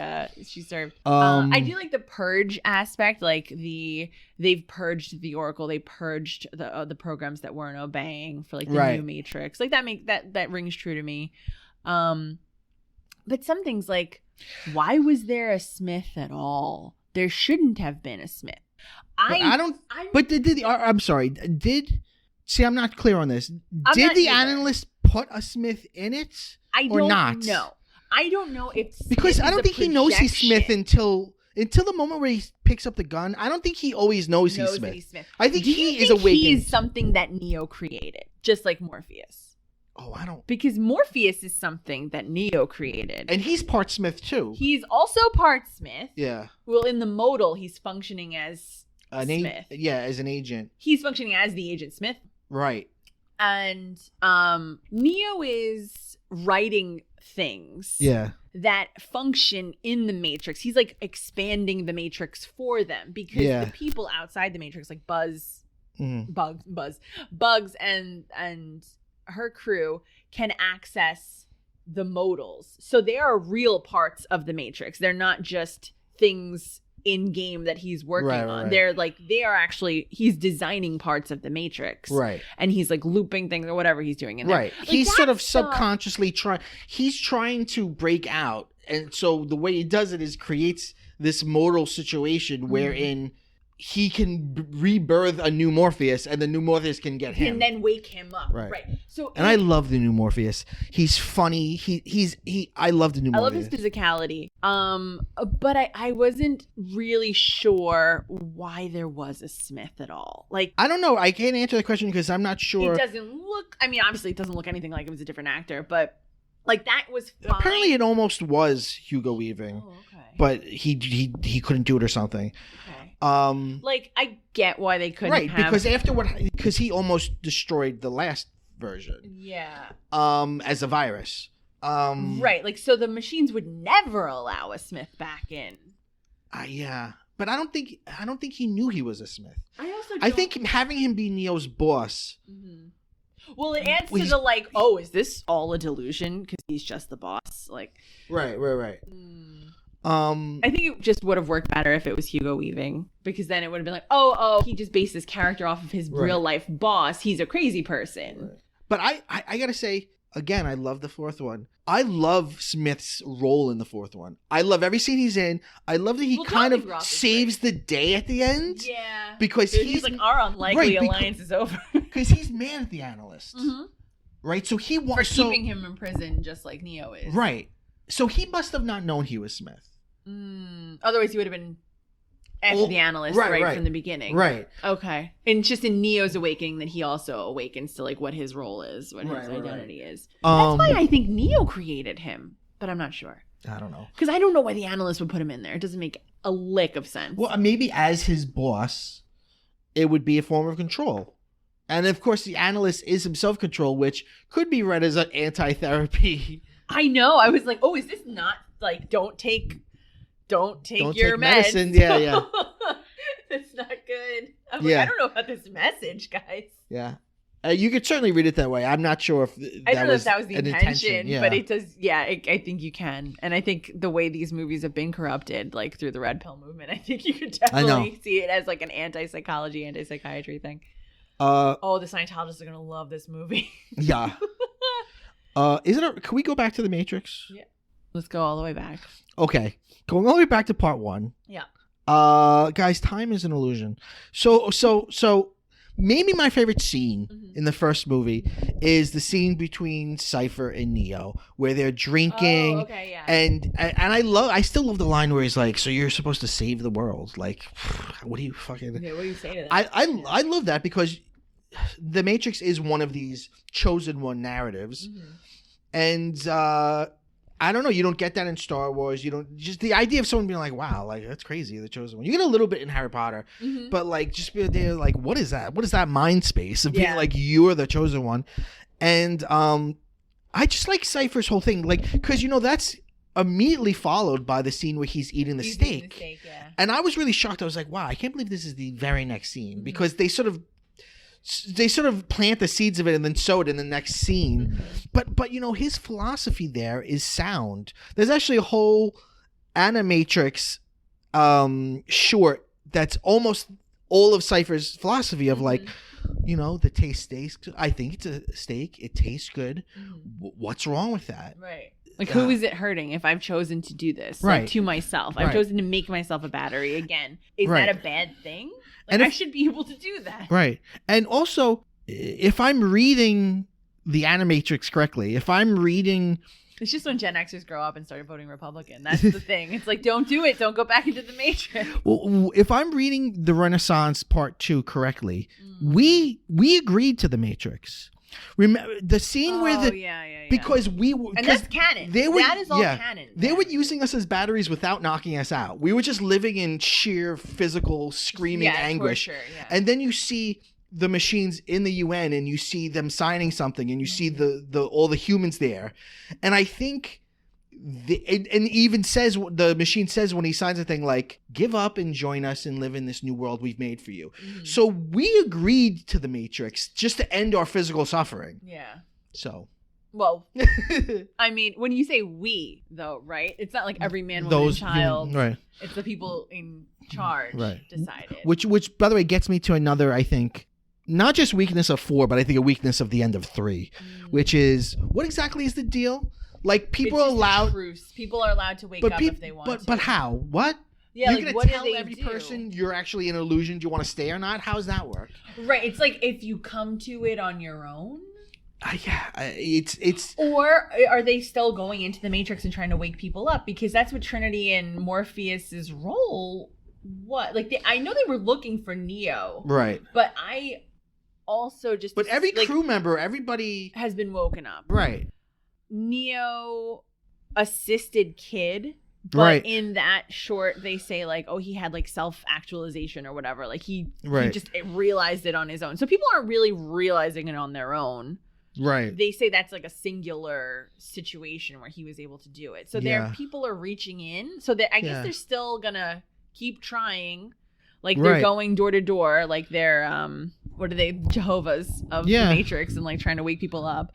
served. I do like the purge aspect, like they've purged the Oracle, they purged the programs that weren't obeying for like the new Matrix. Like that rings true to me. But some things like, why was there a Smith at all? There shouldn't have been a Smith. I'm sorry. I'm not clear on this. Did the analyst put a Smith in it? Or not? No. I don't know if Smith because I don't think he knows he's Smith until the moment where he picks up the gun. I don't think he always knows he's Smith. I think he is awakened. He is something that Neo created, just like Morpheus. Oh, I don't. Because Morpheus is something that Neo created. And he's part Smith, too. He's also part Smith. Yeah. Well, in the modal, he's functioning as Smith. As an agent. He's functioning as the Agent Smith. Right. And Neo is writing things that function in the Matrix. He's like expanding the Matrix for them because the people outside the Matrix, like Bugs and her crew, can access the modals. So they are real parts of the Matrix. They're not just things in game that he's working on. Right. They are actually, he's designing parts of the Matrix. Right. And he's like looping things or whatever he's doing in there. Right. Like, he's sort of subconsciously trying to break out. And so the way he does it is creates this modal situation wherein he can rebirth a new Morpheus, and the new Morpheus can get him, and then wake him up. Right. So, and I love the new Morpheus. He's funny. I love the new Morpheus. I love his physicality. But I wasn't really sure why there was a Smith at all. Like, I don't know. I can't answer the question because I'm not sure. It doesn't look. I mean, obviously, it doesn't look anything like it was a different actor, but like that was fine. Apparently, it almost was Hugo Weaving. Oh, okay. But he couldn't do it or something. Okay. Like I get why they couldn't have... because he almost destroyed the last version. Yeah. As a virus. Right. Like, so the machines would never allow a Smith back in. Yeah. But I don't think he knew he was a Smith. I think having him be Neo's boss. Mm-hmm. Well, it adds to the like, oh, is this all a delusion? Because he's just the boss. Like. Right. I think it just would have worked better if it was Hugo Weaving, because then it would have been like, oh, he just based his character off of his real life boss. He's a crazy person. Right. But I gotta say, again, I love the fourth one. I love Smith's role in the fourth one. I love every scene he's in. I love that he kind of saves the day at the end. Yeah. Because he's like, our unlikely alliance is over. Because he's mad at the analyst. Mm-hmm. Right? So he wants for keeping him in prison just like Neo is. Right. So he must have not known he was Smith. Otherwise, he would have been after the analyst right from the beginning. Right. Okay. And just in Neo's awakening that he also awakens to like what his role is, what his identity is. That's why I think Neo created him, but I'm not sure. I don't know. Because I don't know why the analyst would put him in there. It doesn't make a lick of sense. Well, maybe as his boss, it would be a form of control. And of course, the analyst is himself control, which could be read as an anti-therapy. I know. I was like, oh, is this not like, don't take your medicine. Yeah. It's not good. I'm like, I don't know about this message, guys. Yeah. You could certainly read it that way. I'm not sure if I don't know if that was the intention, yeah. But it does. Yeah, I think you can. And I think the way these movies have been corrupted, like through the Red Pill movement, I think you could definitely see it as like an anti-psychology, anti-psychiatry thing. The Scientologists are going to love this movie. Yeah. Can we go back to The Matrix? Yeah. Let's go all the way back. Okay. Going all the way back to part one. Yeah. Guys, time is an illusion. So maybe my favorite scene in the first movie is the scene between Cypher and Neo, where they're drinking. Oh, okay, yeah. And I still love the line where he's like, "So you're supposed to save the world?" Like, what do you fucking? Yeah, what do you say to that? I love that because The Matrix is one of these chosen one narratives, and I don't know. You don't get that in Star Wars. You don't just the idea of someone being like, "Wow, like that's crazy, the chosen one." You get a little bit in Harry Potter, but like just be there, like, what is that? What is that mind space of being like you're the chosen one? And I just like Cypher's whole thing, like because that's immediately followed by the scene where he's eating the steak. And I was really shocked. I was like, "Wow, I can't believe this is the very next scene," because they sort of plant the seeds of it and then sow it in the next scene. But his philosophy there is sound. There's actually a whole Animatrix short that's almost all of Cypher's philosophy of like, the taste steaks. I think it's a steak. It tastes good. What's wrong with that? Right. Like, who is it hurting if I've chosen to do this? Right. Like, to myself. I've chosen to make myself a battery again. Is that a bad thing? Like, I should be able to do that. Right. And also, if I'm reading the Animatrix correctly, if I'm reading... It's just when Gen Xers grow up and start voting Republican. That's the thing. It's like, don't do it. Don't go back into the Matrix. Well, if I'm reading the Renaissance Part 2 correctly, we agreed to the Matrix. Remember the scene where because we were, and that's canon. That is all canon. They were using us as batteries without knocking us out. We were just living in sheer physical screaming anguish. For sure, and then you see the machines in the UN, and you see them signing something, and you see the all the humans there, and I think. And even says the machine says when he signs a thing like, give up and join us and live in this new world we've made for you. So we agreed to the Matrix just to end our physical suffering. So well, I mean, when you say we though, right, it's not like every man, woman, and child, right? It's the people in charge decided, which by the way gets me to another, I think, not just weakness of 4, but I think a weakness of the end of 3, which is what exactly is the deal? Like people are allowed. People are allowed to wake up if they want to. But how? What? Yeah, you're gonna tell every person you're actually an illusion. Do you want to stay or not? How does that work? Right. It's like if you come to it on your own. It's. Or are they still going into the Matrix and trying to wake people up? Because that's what Trinity and Morpheus's role. What? Like I know they were looking for Neo. Right. But I also just. But every crew member, everybody has been woken up. Right. Neo assisted Kid, but in that short they say like, oh, he had like self-actualization or whatever, like he just realized it on his own. So people aren't really realizing it on their own. They say that's like a singular situation where he was able to do it. So people are reaching in, so that I guess they're still gonna keep trying, like they're going door to door, like they're what are they, Jehovah's of the Matrix, and like trying to wake people up.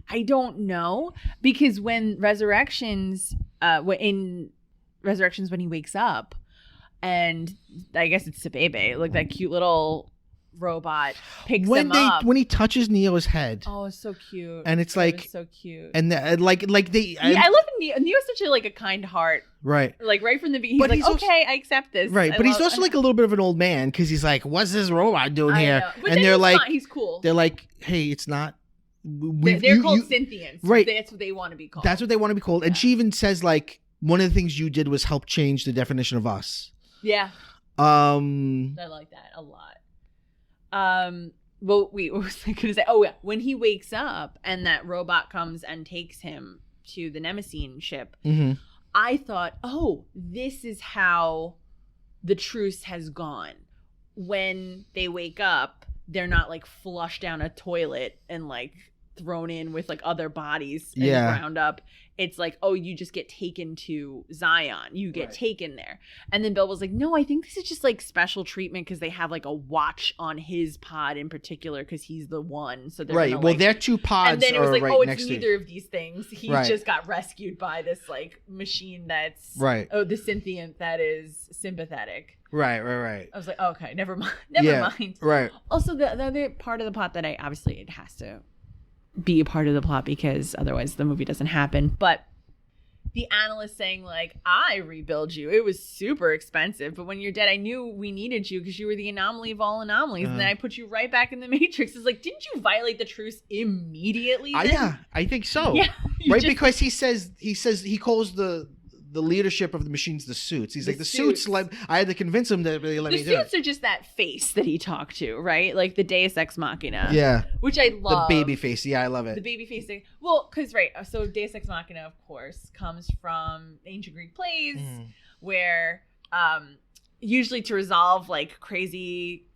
I don't know, because when Resurrections when he wakes up, and I guess it's Sebebe, like that cute little robot picks him up. When he touches Neo's head. Oh, it's so cute. And it's like so cute. And like they. I love Neo. Neo's such a kind heart. Right. Like right from the beginning, he's like, okay, I accept this. Right, but he's also like a little bit of an old man, because he's like, what's this robot doing here? But and they're like, he's cool. They're like, hey, it's not. They're called Synthians. Right. That's what they want to be called. That's what they want to be called. And she even says like, one of the things you did was help change the definition of us. Yeah. I like that a lot. Well, wait, what was I going to say? Oh, yeah. When he wakes up and that robot comes and takes him to the Nemesis ship, I thought, oh, this is how the truce has gone. When they wake up, they're not like flushed down a toilet and like thrown in with like other bodies and ground up. It's like, oh, you just get taken to Zion. You get taken there. And then Bill was like, no, I think this is just like special treatment because they have like a watch on his pod in particular because he's the one. So they're gonna, well, their 2 pods and then it was like, right oh, it's neither of these things. He just got rescued by this like machine that's the Synthian that is sympathetic. Right. I was like, oh, okay, never mind. Never mind. Right. Also, the other part of the plot that obviously it has to be a part of the plot because otherwise the movie doesn't happen. But the analyst saying like, I rebuild you. It was super expensive. But when you're dead, I knew we needed you because you were the anomaly of all anomalies. And then I put you right back in the Matrix. It's like, didn't you violate the truce immediately? Yeah, I think so. Yeah, because he calls the the leadership of the machine's the suits. He's like, the suits, I had to convince him that they let me do it. The suits are just that face that he talked to, right? Like the Deus Ex Machina. Yeah. Which I love. The baby face. Yeah, I love it. The baby face thing. Well, because, right, so Deus Ex Machina, of course, comes from ancient Greek plays where usually to resolve like crazy,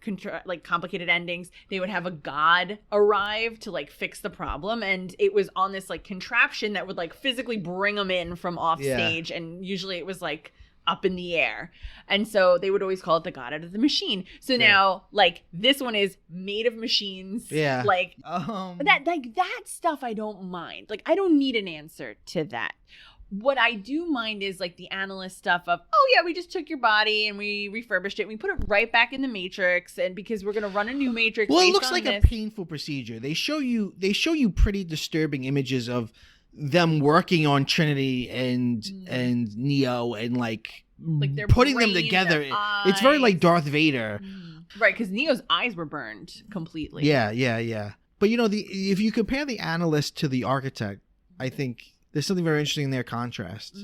like complicated endings, they would have a god arrive to like fix the problem. And it was on this like contraption that would like physically bring them in from off stage. And usually it was like up in the air. And so they would always call it the god out of the machine. So now like this one is made of machines. Yeah. Like that stuff I don't mind. Like I don't need an answer to that. What I do mind is like the analyst stuff of, oh yeah, we just took your body and we refurbished it and we put it right back in the Matrix, and because we're gonna run a new Matrix. Well, it looks like a painful procedure. They show you pretty disturbing images of them working on Trinity and Neo and like putting them together. It's very like Darth Vader. Right, because Neo's eyes were burned completely. Yeah. But you know, if you compare the analyst to the architect, I think there's something very interesting in their contrast.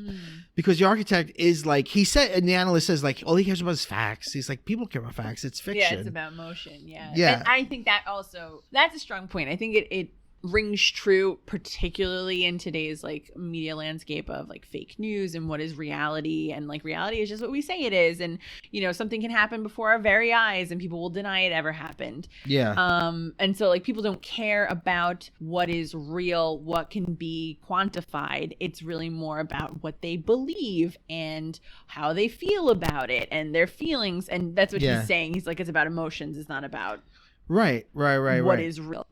Because the architect is like, he said, and the analyst says like, all he cares about is facts. He's like, people care about facts. It's fiction. Yeah, it's about motion. Yeah. And I think that also, that's a strong point. I think it rings true, particularly in today's like media landscape of like fake news and what is reality, and like reality is just what we say it is, and you know, something can happen before our very eyes and people will deny it ever happened. And so like people don't care about what is real, what can be quantified. It's really more about what they believe and how they feel about it and their feelings, and that's what he's saying. He's like, it's about emotions, it's not about right what is real.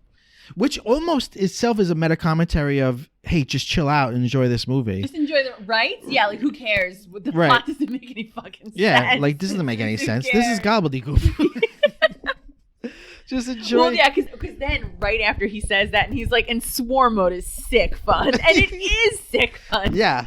Which almost itself is a meta commentary of, hey, just chill out and enjoy this movie. Just enjoy the right? Yeah, like who cares? The plot doesn't make any fucking sense. Yeah, like this doesn't make any sense. This is gobbledygook. Just enjoy. Well, yeah, because then right after he says that, and he's like, and swarm mode is sick fun. And it is sick fun. Yeah.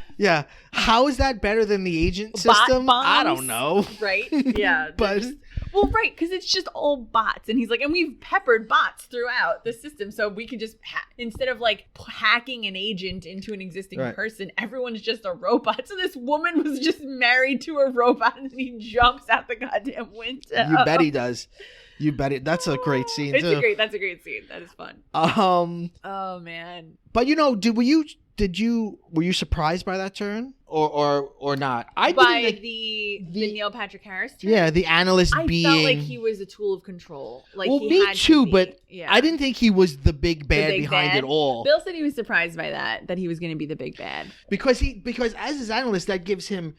How is that better than the agent system? I don't know. Right? Yeah. But well, right, because it's just all bots. And he's like, and we've peppered bots throughout the system. So we can just, instead of like hacking an agent into an existing person, everyone's just a robot. So this woman was just married to a robot, and then he jumps out the goddamn window. You bet he does. You bet it. That's a great scene too. That's a great scene. That is fun. Oh man. But you know, were you surprised by that turn or not? The Neil Patrick Harris turn? Yeah, the analyst I felt like he was a tool of control. Like, well, me too, but I didn't think he was the big bad behind it all. Bill said he was surprised by that he was going to be the big bad. Because as his analyst, that gives him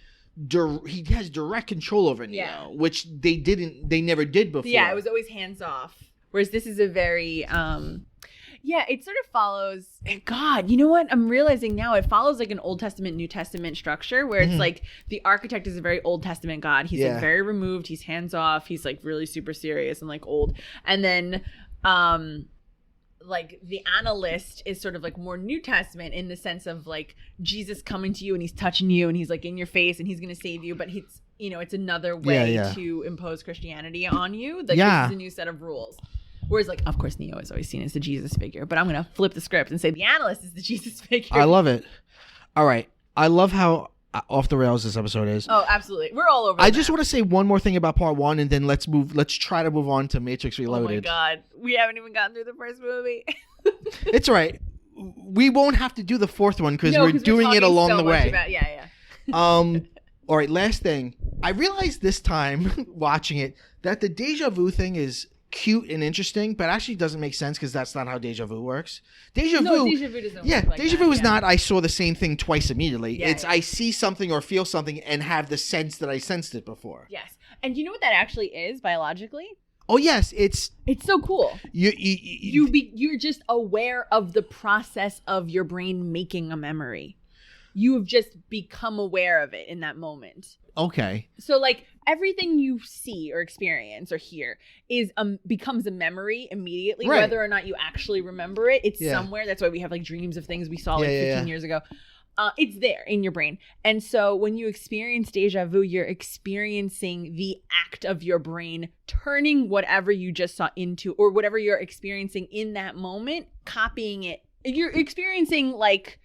he has direct control over Neo, which they never did before. Yeah, it was always hands off. Whereas this is a very it sort of follows. God, you know what? I'm realizing now it follows like an Old Testament, New Testament structure where it's like the architect is a very Old Testament God. He's like very removed. He's hands off. He's like really super serious and like old. And then like the analyst is sort of like more New Testament in the sense of like Jesus coming to you and he's touching you and he's like in your face and he's going to save you. But he's, you know, it's another way to impose Christianity on you. Like this is a new set of rules. Whereas, like, of course, Neo is always seen as the Jesus figure. But I'm going to flip the script and say the analyst is the Jesus figure. I love it. All right. I love how off the rails this episode is. Oh, absolutely. We're all over I just want to say one more thing about part one, and then let's try to move on to Matrix Reloaded. Oh, my God. We haven't even gotten through the first movie. It's all right. We won't have to do the fourth one because we're doing it along the way. All right. Last thing. I realized this time watching it that the deja vu thing is cute and interesting, but actually doesn't make sense because that's not how deja vu works. Deja vu doesn't work like deja vu is not I saw the same thing twice immediately. I see something or feel something and have the sense that I sensed it before. Yes. And you know what that actually is biologically? Oh yes, it's so cool. You're just aware of the process of your brain making a memory. You have just become aware of it in that moment. Okay. So like everything you see or experience or hear is becomes a memory immediately, whether or not you actually remember it. It's somewhere. That's why we have like dreams of things we saw like 15 years ago. It's there in your brain. And so when you experience deja vu, you're experiencing the act of your brain turning whatever you just saw into, or whatever you're experiencing in that moment, copying it. You're experiencing like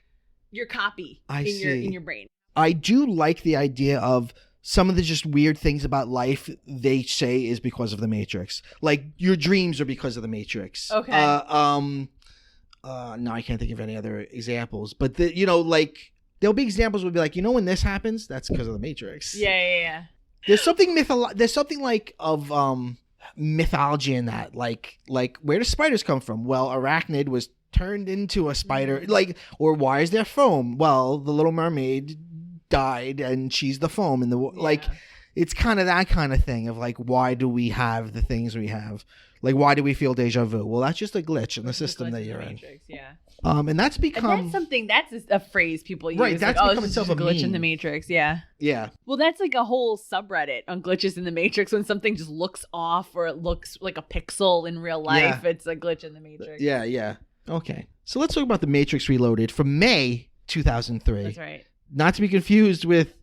your copy in your brain. I do like the idea of some of the just weird things about life they say is because of the Matrix. Like your dreams are because of the Matrix. Okay. No, I can't think of any other examples. But like there'll be examples would be like, when this happens, that's because of the Matrix. Yeah. There's something there's something like of mythology in that. Like where do spiders come from? Well, Arachnid was turned into a spider. Like, or why is there foam? Well, the Little Mermaid died and she's the foam in the like it's kind of that kind of thing of like, why do we have the things we have? Like, why do we feel deja vu? Well, that's just a glitch in the system that you're in. Yeah. And that's become that's a phrase people use. Right, that's like, become it's itself just a glitch meme. in the Matrix. Yeah. Yeah. Well, that's like a whole subreddit on glitches in the Matrix. When something just looks off or it looks like a pixel in real life, it's a glitch in the Matrix. Yeah. Okay. So let's talk about The Matrix Reloaded from May 2003. That's right. Not to be confused with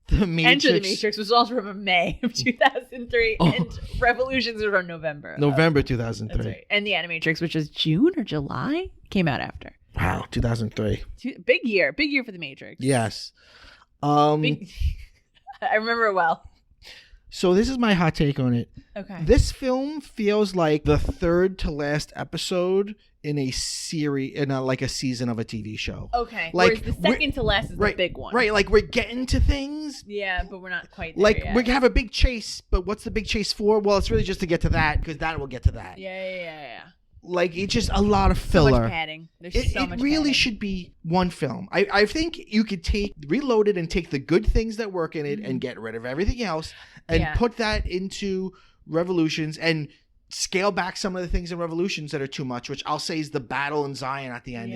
The Matrix. Enter the Matrix was also from May of 2003, and Revolutions was from November 2003. That's right. And The Animatrix, which is June or July, came out after. Wow, 2003. Big year for The Matrix. Yes. I remember it well. So this is my hot take on it. Okay. This film feels like the third to last episode in a series, in a season of a TV show. Okay. Like, whereas the second to last is the big one. Right. Like, we're getting to things. Yeah, but we're not quite there like yet. we have a big chase, but what's the big chase for? Well, it's really just to get to that, because that will get to that. Yeah. Like, it's just a lot of filler. So much padding. There's so much It really padding. should be one film. I think you could reload it and take the good things that work in it and get rid of everything else and put that into Revolutions and scale back some of the things in Revolutions that are too much, which I'll say is the battle in Zion at the end.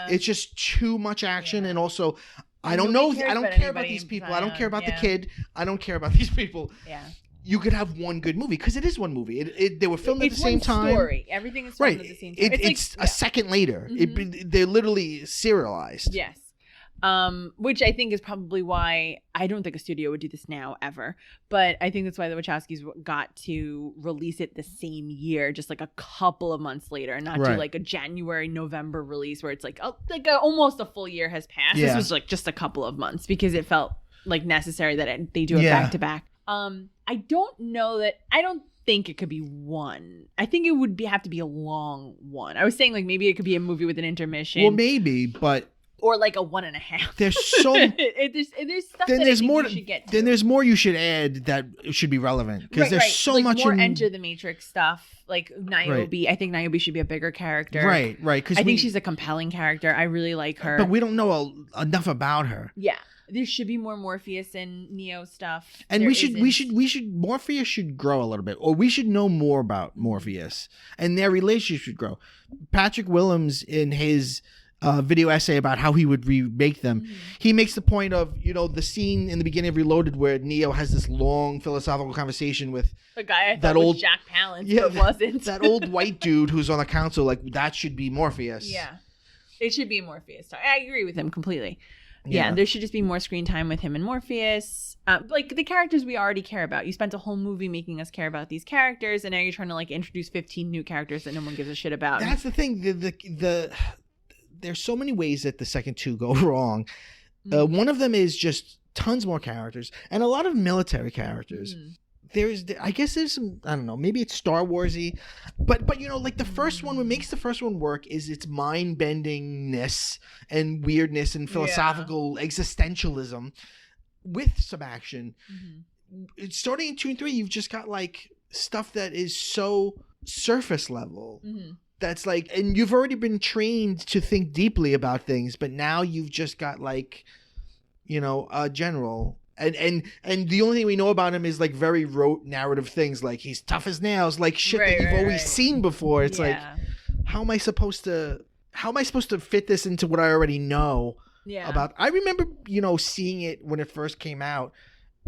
It's just too much action, and also I don't care about these people. Zion. I don't care about the kid. I don't care about these people. Yeah. You could have one good movie, because it is one movie. They were filmed at the same time. It's one story. Everything is filmed at the same time. It's a second later. They're literally serialized. Yes. Which I think is probably why I don't think a studio would do this now ever. But I think that's why the Wachowskis got to release it the same year, just like a couple of months later, and not do like a January, November release where it's like almost a full year has passed. This was like just a couple of months because it felt like necessary that they do it back to back. I don't think it could be one. I think it would have to be a long one. I was saying like maybe it could be a movie with an intermission. Well, maybe, but or like a 1.5. There's so there's stuff that you should get to. Then there's more you should add that should be relevant, because there's so like much more Enter the Matrix stuff. Like Niobe, I think Niobe should be a bigger character. Right. Because I think she's a compelling character. I really like her, but we don't know enough about her. Yeah. There should be more Morpheus and Neo stuff. And Morpheus should grow a little bit, or we should know more about Morpheus, and their relationship should grow. Patrick Willems, in his video essay about how he would remake them, he makes the point of, the scene in the beginning of Reloaded where Neo has this long philosophical conversation with the guy I thought was Jack Palance, but wasn't. That old white dude who's on the council, like, that should be Morpheus. Yeah. It should be Morpheus. I agree with him completely. Yeah, there should just be more screen time with him and Morpheus. Like the characters we already care about. You spent a whole movie making us care about these characters, and now you're trying to like introduce 15 new characters that no one gives a shit about. That's the thing. There's so many ways that the second two go wrong. One of them is just tons more characters and a lot of military characters. I guess there's some, I don't know, maybe it's Star Warsy, but like the first one, what makes the first one work is its mind-bendingness and weirdness and philosophical existentialism with some action. Starting in 2 and 3, you've just got like stuff that is so surface level. That's like, and you've already been trained to think deeply about things, but now you've just got like, a general. And the only thing we know about him is like very rote narrative things, like he's tough as nails, like shit that you've always seen before. It's like, how am I supposed to fit this into what I already know about? I remember, seeing it when it first came out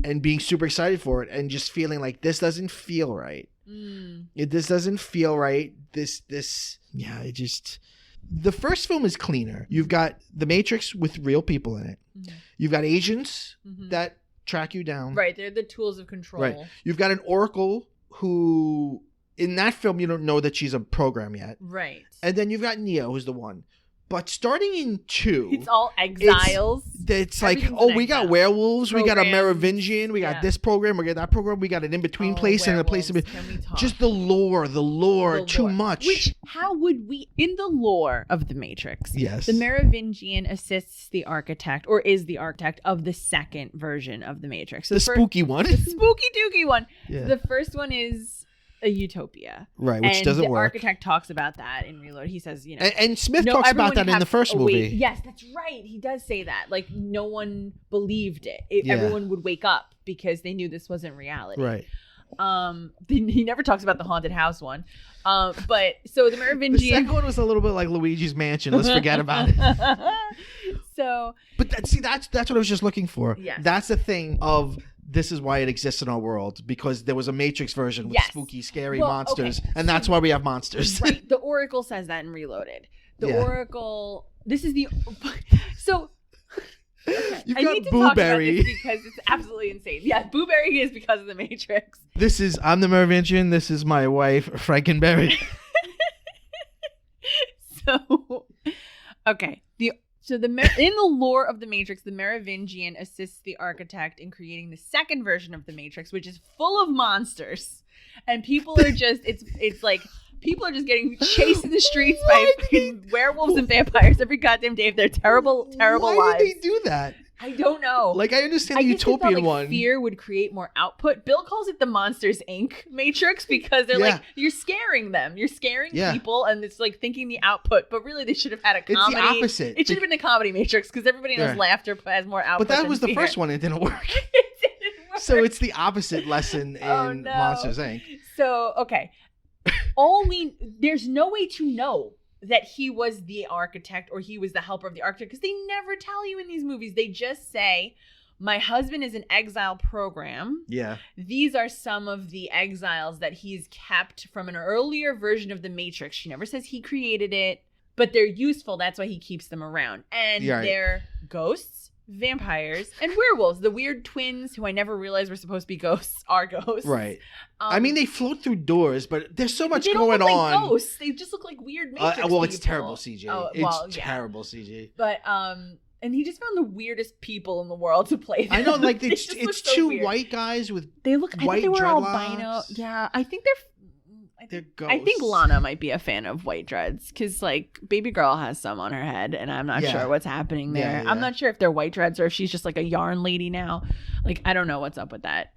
and being super excited for it and just feeling like this doesn't feel right. This doesn't feel right. The first film is cleaner. You've got the Matrix with real people in it. You've got agents that track you down. Right, they're the tools of control. Right. You've got an Oracle who, in that film, you don't know that she's a program yet. Right. And then you've got Neo, who's the one. But starting in 2, it's all exiles. It's like, we got werewolves, we got a Merovingian, we got this program, we got that program, we got an in-between place and a place in between. Just the lore, too much. Which, how would we, in the lore of the Matrix, yes, the Merovingian assists the architect, or is the architect of the second version of the Matrix. So the spooky one. The spooky dooky one. Yeah. The first one is a utopia, right, which doesn't work. The architect talks about that in Reload. He says, and Smith talks about that in the first movie. Yes, that's right. He does say that. Like, no one believed it. Everyone would wake up because they knew this wasn't reality. Right. He never talks about the haunted house one. But so the Merovingian. The second one was a little bit like Luigi's Mansion. Let's forget about it. But that's what I was just looking for. Yes. That's the thing of. This is why it exists in our world, because there was a Matrix version with spooky, scary monsters, and that's why we have monsters. Right. The Oracle says that in Reloaded. The Oracle. This is the. So. Okay. You've I got need to Boo talk Berry. about this because it's absolutely insane. Yeah, Boo Berry is because of the Matrix. I'm the Merovingian. This is my wife, Frankenberry. Okay. In the lore of the Matrix, the Merovingian assists the architect in creating the second version of the Matrix, which is full of monsters, and people are just it's like people are just getting chased in the streets by werewolves and vampires every goddamn day of their terrible lives. Why did they do that? I don't know. Like, I understand the utopian one. Fear would create more output. Bill calls it the Monsters Inc. Matrix because they're like, you're scaring them. You're scaring people, and it's like thinking the output. But really, they should have had a comedy. It's the opposite. It should have been a comedy Matrix because everybody knows laughter has more output. But that was the first one. It didn't work. It didn't work. So it's the opposite lesson in Monsters Inc. So, okay. There's no way to know that he was the architect or he was the helper of the architect because they never tell you in these movies. They just say, my husband is an exile program. Yeah. These are some of the exiles that he's kept from an earlier version of the Matrix. She never says he created it, but they're useful. That's why he keeps them around. And they're ghosts, vampires, and werewolves. The weird twins who I never realized were supposed to be ghosts are ghosts. Right. I mean, they float through doors, but there's so much they going don't look on. Like ghosts. They just look like weird Matrix well, people. it's terrible CG. It's terrible CG. But and he just found the weirdest people in the world to play them. I know, like it's so two weird. white guys with they look. white I think they were dreadlocks. albino. Yeah, I think they're ghosts. I think Lana might be a fan of white dreads because, like, baby girl has some on her head, and I'm not sure what's happening there. I'm not sure if they're white dreads or if she's just like a yarn lady now. Like, I don't know what's up with that.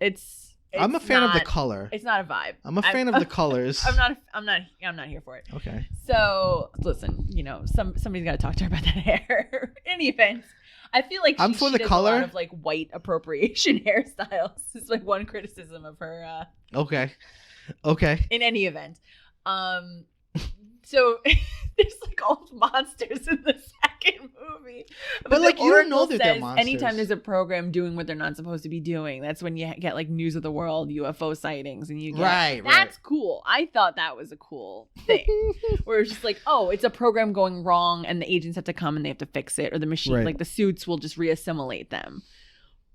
I'm a fan of the color. It's not a vibe. I'm a fan of the colors. I'm not here for it. Okay. So listen, somebody's got to talk to her about that hair. In any event, I feel like I'm for the does color. A lot of like white appropriation hairstyles. This is like one criticism of her. Okay. In any event, so there's like all monsters in the second movie. But like, you don't know that they're monsters. Anytime there's a program doing what they're not supposed to be doing, that's when you get like news of the world, UFO sightings, and you get that's cool. I thought that was a cool thing. Where it's just like, oh, it's a program going wrong, and the agents have to come and they have to fix it, or the machine, like the suits will just reassimilate them.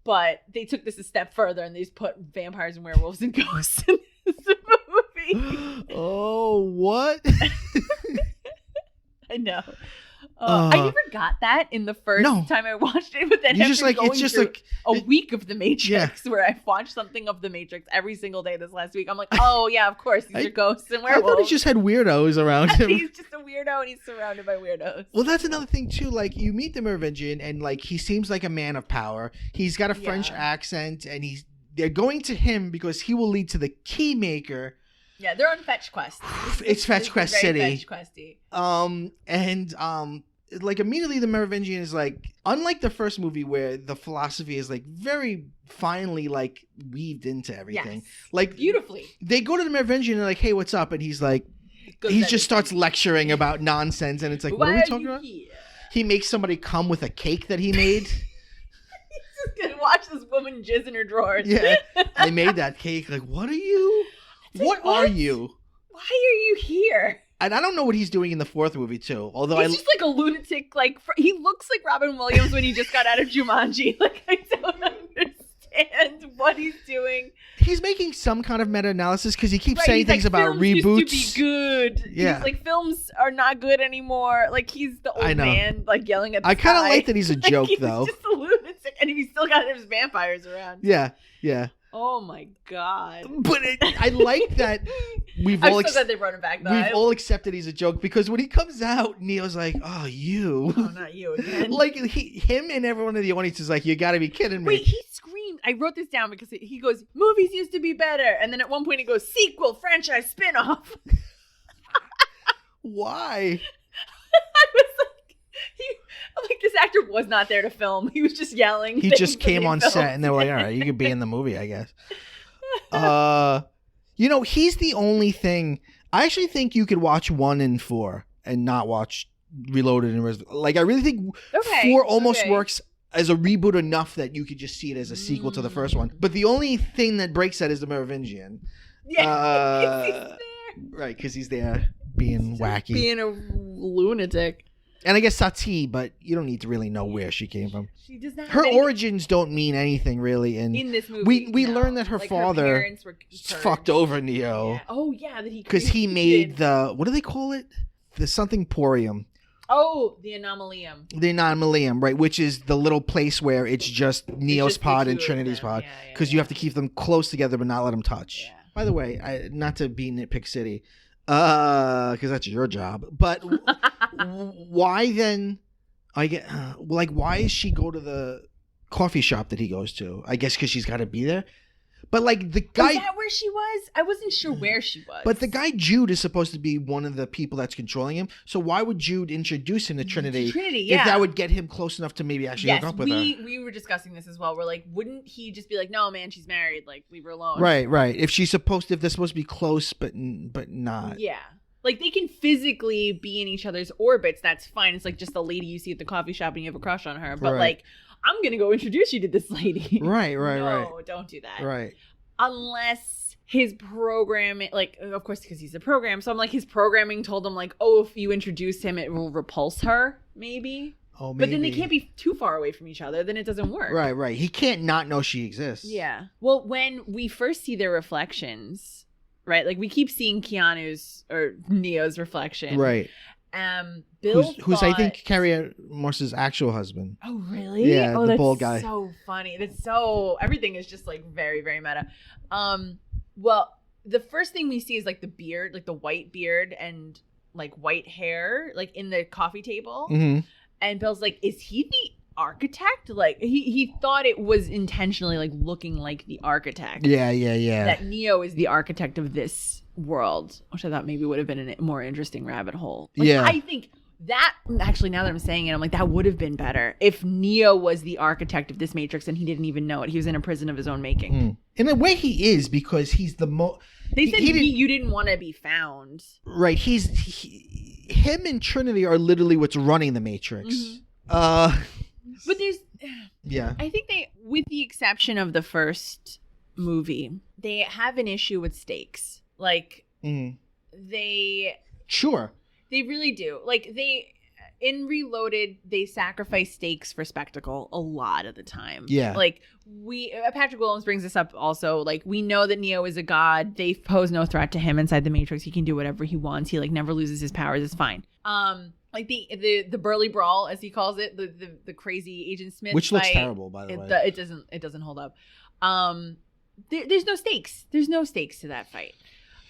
But they took this a step further, and they just put vampires and werewolves and ghosts in this movie. Oh, what? I know. I never got that in the first time I watched it, but then it's just like a week of the Matrix where I've watched something of the Matrix every single day this last week. I'm like, oh yeah, of course, these are ghosts and werewolves. I thought he just had weirdos around him. He's just a weirdo and he's surrounded by weirdos. Well, that's another thing too. Like, you meet the Merovingian and like he seems like a man of power. He's got a French accent, and they're going to him because he will lead to the key maker. Yeah, they're on Fetch Quest. It's Fetch Quest City. Fetch Questy. Like, immediately the Merovingian is like, unlike the first movie where the philosophy is like very finely like weaved into everything. Yes. Like, beautifully. They go to the Merovingian and they're like, hey, what's up? And he's like, he just starts lecturing about nonsense, and it's like, what are we talking about? Here? He makes somebody come with a cake that he made. He's just gonna watch this woman jizz in her drawers. Yeah, I made that cake. Like, what are you? What are you? Why are you here? And I don't know what he's doing in the fourth movie too. Although he's just like a lunatic. Like, he looks like Robin Williams when he just got out of Jumanji. Like, I don't understand. understand what he's doing. He's making some kind of meta-analysis because he keeps saying things about reboots. Used to be good. Yeah. He's like, films are not good anymore. Like, he's the old man, like, yelling at the I kind of sky. like that he's a joke, though. He's just a lunatic, and he's still got his vampires around. Yeah, yeah. Oh my god! But I like that we've all. I'm so glad they brought him back. Though. We've all accepted he's a joke because when he comes out, Neo's like, "Oh, you." Oh, not you again. Like him and everyone in the audience is like, "You got to be kidding me." Wait, he screamed. I wrote this down because he goes, "Movies used to be better," and then at one point he goes, "Sequel, franchise, spinoff." Why? I was like, this actor was not there to film. He was just yelling. He just came on set and they were like, all right, you could be in the movie, I guess. He's the only thing. I actually think you could watch 1 and 4 and not watch Reloaded and like, I really think 4 almost works as a reboot enough that you could just see it as a sequel to the first one. But the only thing that breaks that is the Merovingian. Yeah, he's there. Right, because he's there being wacky. Being a lunatic. And I guess Satie, but you don't need to really know where she came from. She does not. Her origins don't mean anything really. In this movie, we learned that her father her parents were fucked over Neo. Yeah. Oh yeah, that because he made the, what do they call it? The something porium. Oh, the anomalium. The anomalium, right? Which is the little place where it's just Neo's pod and Trinity's pod, because you have to keep them close together but not let them touch. Yeah. By the way, not to be Nitpick City. Because that's your job. But why then? Why is she go to the coffee shop that he goes to? I guess because she's got to be there. But like the guy, is that where she was? I wasn't sure where she was. But the guy Jude is supposed to be one of the people that's controlling him. So why would Jude introduce him to Trinity? If that would get him close enough to maybe actually hook up with her. We were discussing this as well. We're like, wouldn't he just be like, no, man, she's married. Like, leave her alone. Right. If they're supposed to be close, but not. Yeah. Like, they can physically be in each other's orbits. That's fine. It's like just the lady you see at the coffee shop and you have a crush on her. But like, I'm going to go introduce you to this lady. Right. No, don't do that. Right. Unless his programming, like, of course, because he's a program. So I'm like, his programming told him, like, oh, if you introduce him, it will repulse her, maybe. Oh, maybe. But then they can't be too far away from each other. Then it doesn't work. Right. He can't not know she exists. Yeah. Well, when we first see their reflections, right? Like, we keep seeing Keanu's or Neo's reflection. Right. Bill who's I think Carrie Morse's actual husband. Oh, really? Yeah, the bald guy. So funny. That's so, everything is just like very, very meta. Well, the first thing we see is like the beard, like the white beard and like white hair, like in the coffee table. Mm-hmm. And Bill's like, is he the architect? Like he thought it was intentionally like looking like the architect. Yeah. That Neo is the architect of this world, which I thought maybe would have been a more interesting rabbit hole. Like, yeah. I think that actually, now that I'm saying it, I'm like, that would have been better if Neo was the architect of this Matrix and he didn't even know it. He was in a prison of his own making. In a way, he is, because he's the most. They said you didn't want to be found. Right. Him and Trinity are literally what's running the Matrix. Mm-hmm. But there's. Yeah. I think they, with the exception of the first movie, they have an issue with stakes. Like, they. Sure. They really do. Like, in Reloaded, they sacrifice stakes for spectacle a lot of the time. Yeah. Like, Patrick Williams brings this up also. Like, we know that Neo is a god. They pose no threat to him inside the Matrix. He can do whatever he wants. He, like, never loses his powers. It's fine. Like, the Burly Brawl, as he calls it, the crazy Agent Smith Which fight, looks terrible, by the way. It doesn't hold up. There's no stakes. There's no stakes to that fight.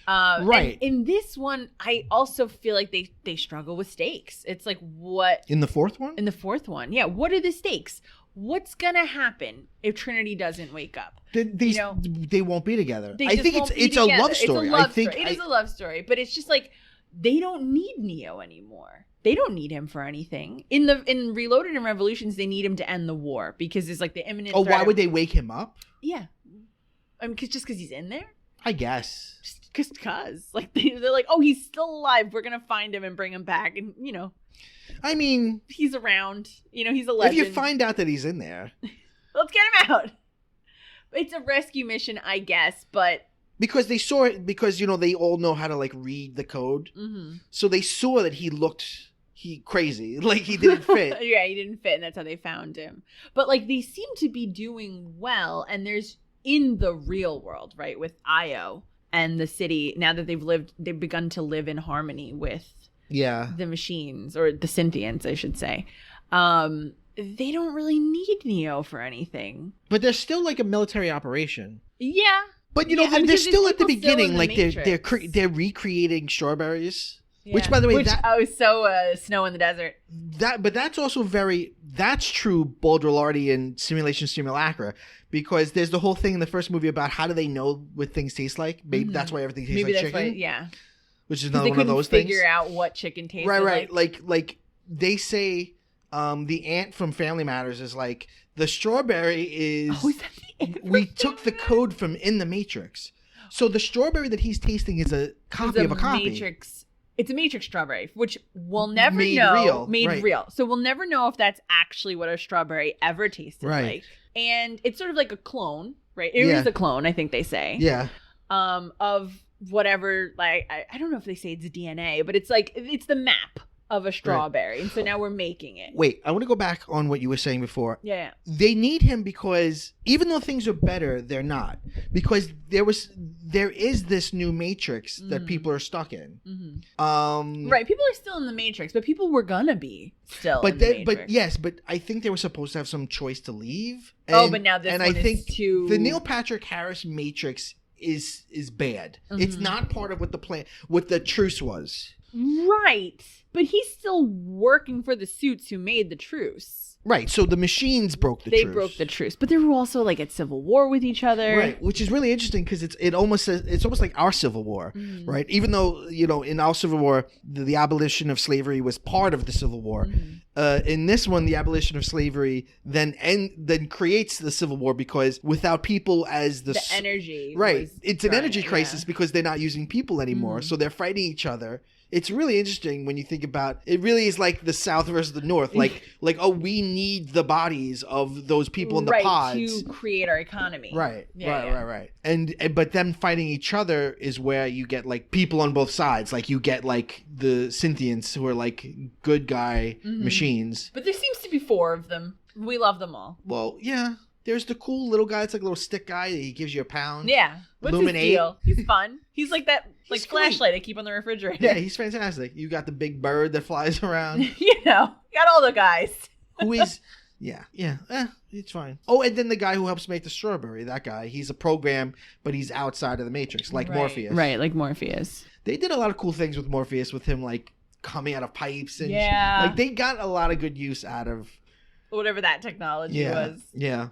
Right. And in this one, I also feel like they struggle with stakes. It's like, what in the fourth one? In the fourth one, yeah. What are the stakes? What's gonna happen if Trinity doesn't wake up? They won't be together. I think it's a love story. It is a love story, but it's just like they don't need Neo anymore. They don't need him for anything. In Reloaded and Revolutions, they need him to end the war because it's like the imminent. Oh, why would they wake him up? Yeah, I mean, just because he's in there. I guess. Just because. Like, they're like, oh, he's still alive. We're going to find him and bring him back. And, I mean. He's around. He's a legend. If you find out that he's in there. Let's get him out. It's a rescue mission, I guess, but. Because they saw it, because, they all know how to, like, read the code. Mm-hmm. So they saw that he looked he crazy. Like he didn't fit. Yeah, he didn't fit, and that's how they found him. But like they seem to be doing well, and there's in the real world, right, with Io and the city, now that they've begun to live in harmony with the machines, or the Synthients, I should say. They don't really need Neo for anything. But they're still like a military operation. Yeah. But you know, they're still at the beginning, like they're recreating strawberries. Yeah. Which, by the way, Snow in the Desert. But that's also that's true Baudrillardian simulation simulacra, because there's the whole thing in the first movie about how do they know what things taste like? Maybe that's why everything tastes like chicken. Yeah. Which is another one of those things. Figure out what chicken tastes like. Right. Like they say, the ant from Family Matters is like, the strawberry is. Oh, is that the ant? We took the code from In the Matrix. So the strawberry that he's tasting is a copy of a copy. It's a Matrix strawberry, which we'll never know. Made real. So we'll never know if that's actually what a strawberry ever tasted like. And it's sort of like a clone, right? It is a clone, I think they say. Yeah. Of whatever, like, I don't know if they say it's DNA, but it's like, it's the map of a strawberry. And so now we're making it. Wait, I want to go back on what you were saying before. Yeah. They need him because even though things are better, they're not. Because there is this new Matrix that people are stuck in. Mm-hmm. Right, people are still in the Matrix, but people were gonna be still in the Matrix. But I think they were supposed to have some choice to leave. But now this one I think is too... the Neil Patrick Harris Matrix is bad. It's not part of what the truce was. Right. But he's still working for the suits who made the truce. Right. So the machines broke the truce. They broke the truce. But they were also like at civil war with each other. Right. Which is really interesting because it's almost like our Civil War, right? Even though, you know, in our Civil War, the abolition of slavery was part of the Civil War. In this one, the abolition of slavery then creates the Civil War, because without people as the energy. Right. It's an energy crisis because they're not using people anymore. So they're fighting each other. It's really interesting when you think about it. Really is like the South versus the North. Like we need the bodies of those people in the pods to create our economy. Right. Right. And but them fighting each other is where you get like people on both sides. Like you get like the Synthients who are like good guy machines. But there seems to be 4 of them. We love them all. Well, yeah. There's the cool little guy. It's like a little stick guy that he gives you £1. Yeah. What's his deal? He's fun. He's like that flashlight I keep on the refrigerator. Yeah, he's fantastic. You got the big bird that flies around. You know, got all the guys. Who is... Yeah. It's fine. Oh, and then the guy who helps make the strawberry, that guy, he's a program, but he's outside of the Matrix, like Morpheus. Right, like Morpheus. They did a lot of cool things with Morpheus, with him like coming out of pipes and like they got a lot of good use out of whatever that technology was. Yeah.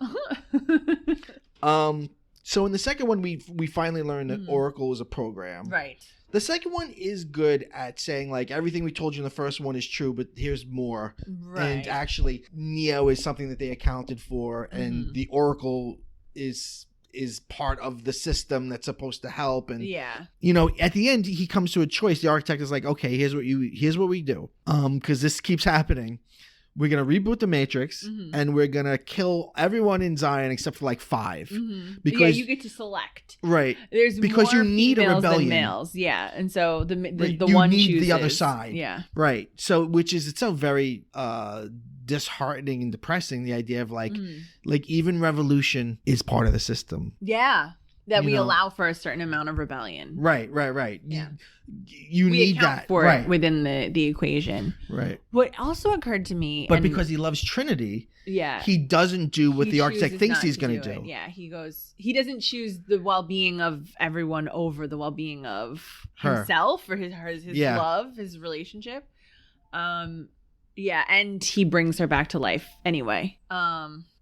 So in the second one, we finally learned that Oracle is a program. Right. The second one is good at saying like everything we told you in the first one is true, but here's more. Right. And actually, Neo is something that they accounted for, and the Oracle is part of the system that's supposed to help. And you know, at the end, he comes to a choice. The architect is like, okay, here's what we do. Because this keeps happening. We're going to reboot the Matrix, and we're going to kill everyone in Zion except for like 5. Because you get to select. Right. There's because more you need a rebellion. Than males. Yeah. And so the you one need chooses the other side. Yeah. Right. So which is itself very disheartening and depressing, the idea of like even revolution is part of the system. Yeah. That we allow for a certain amount of rebellion. Right. Yeah. You need that for it within the equation. Right. What also occurred to me, but because he loves Trinity, he doesn't do what the architect thinks he's going to do. Yeah, he doesn't choose the well-being of everyone over the well-being of himself or his love, his relationship. And he brings her back to life anyway.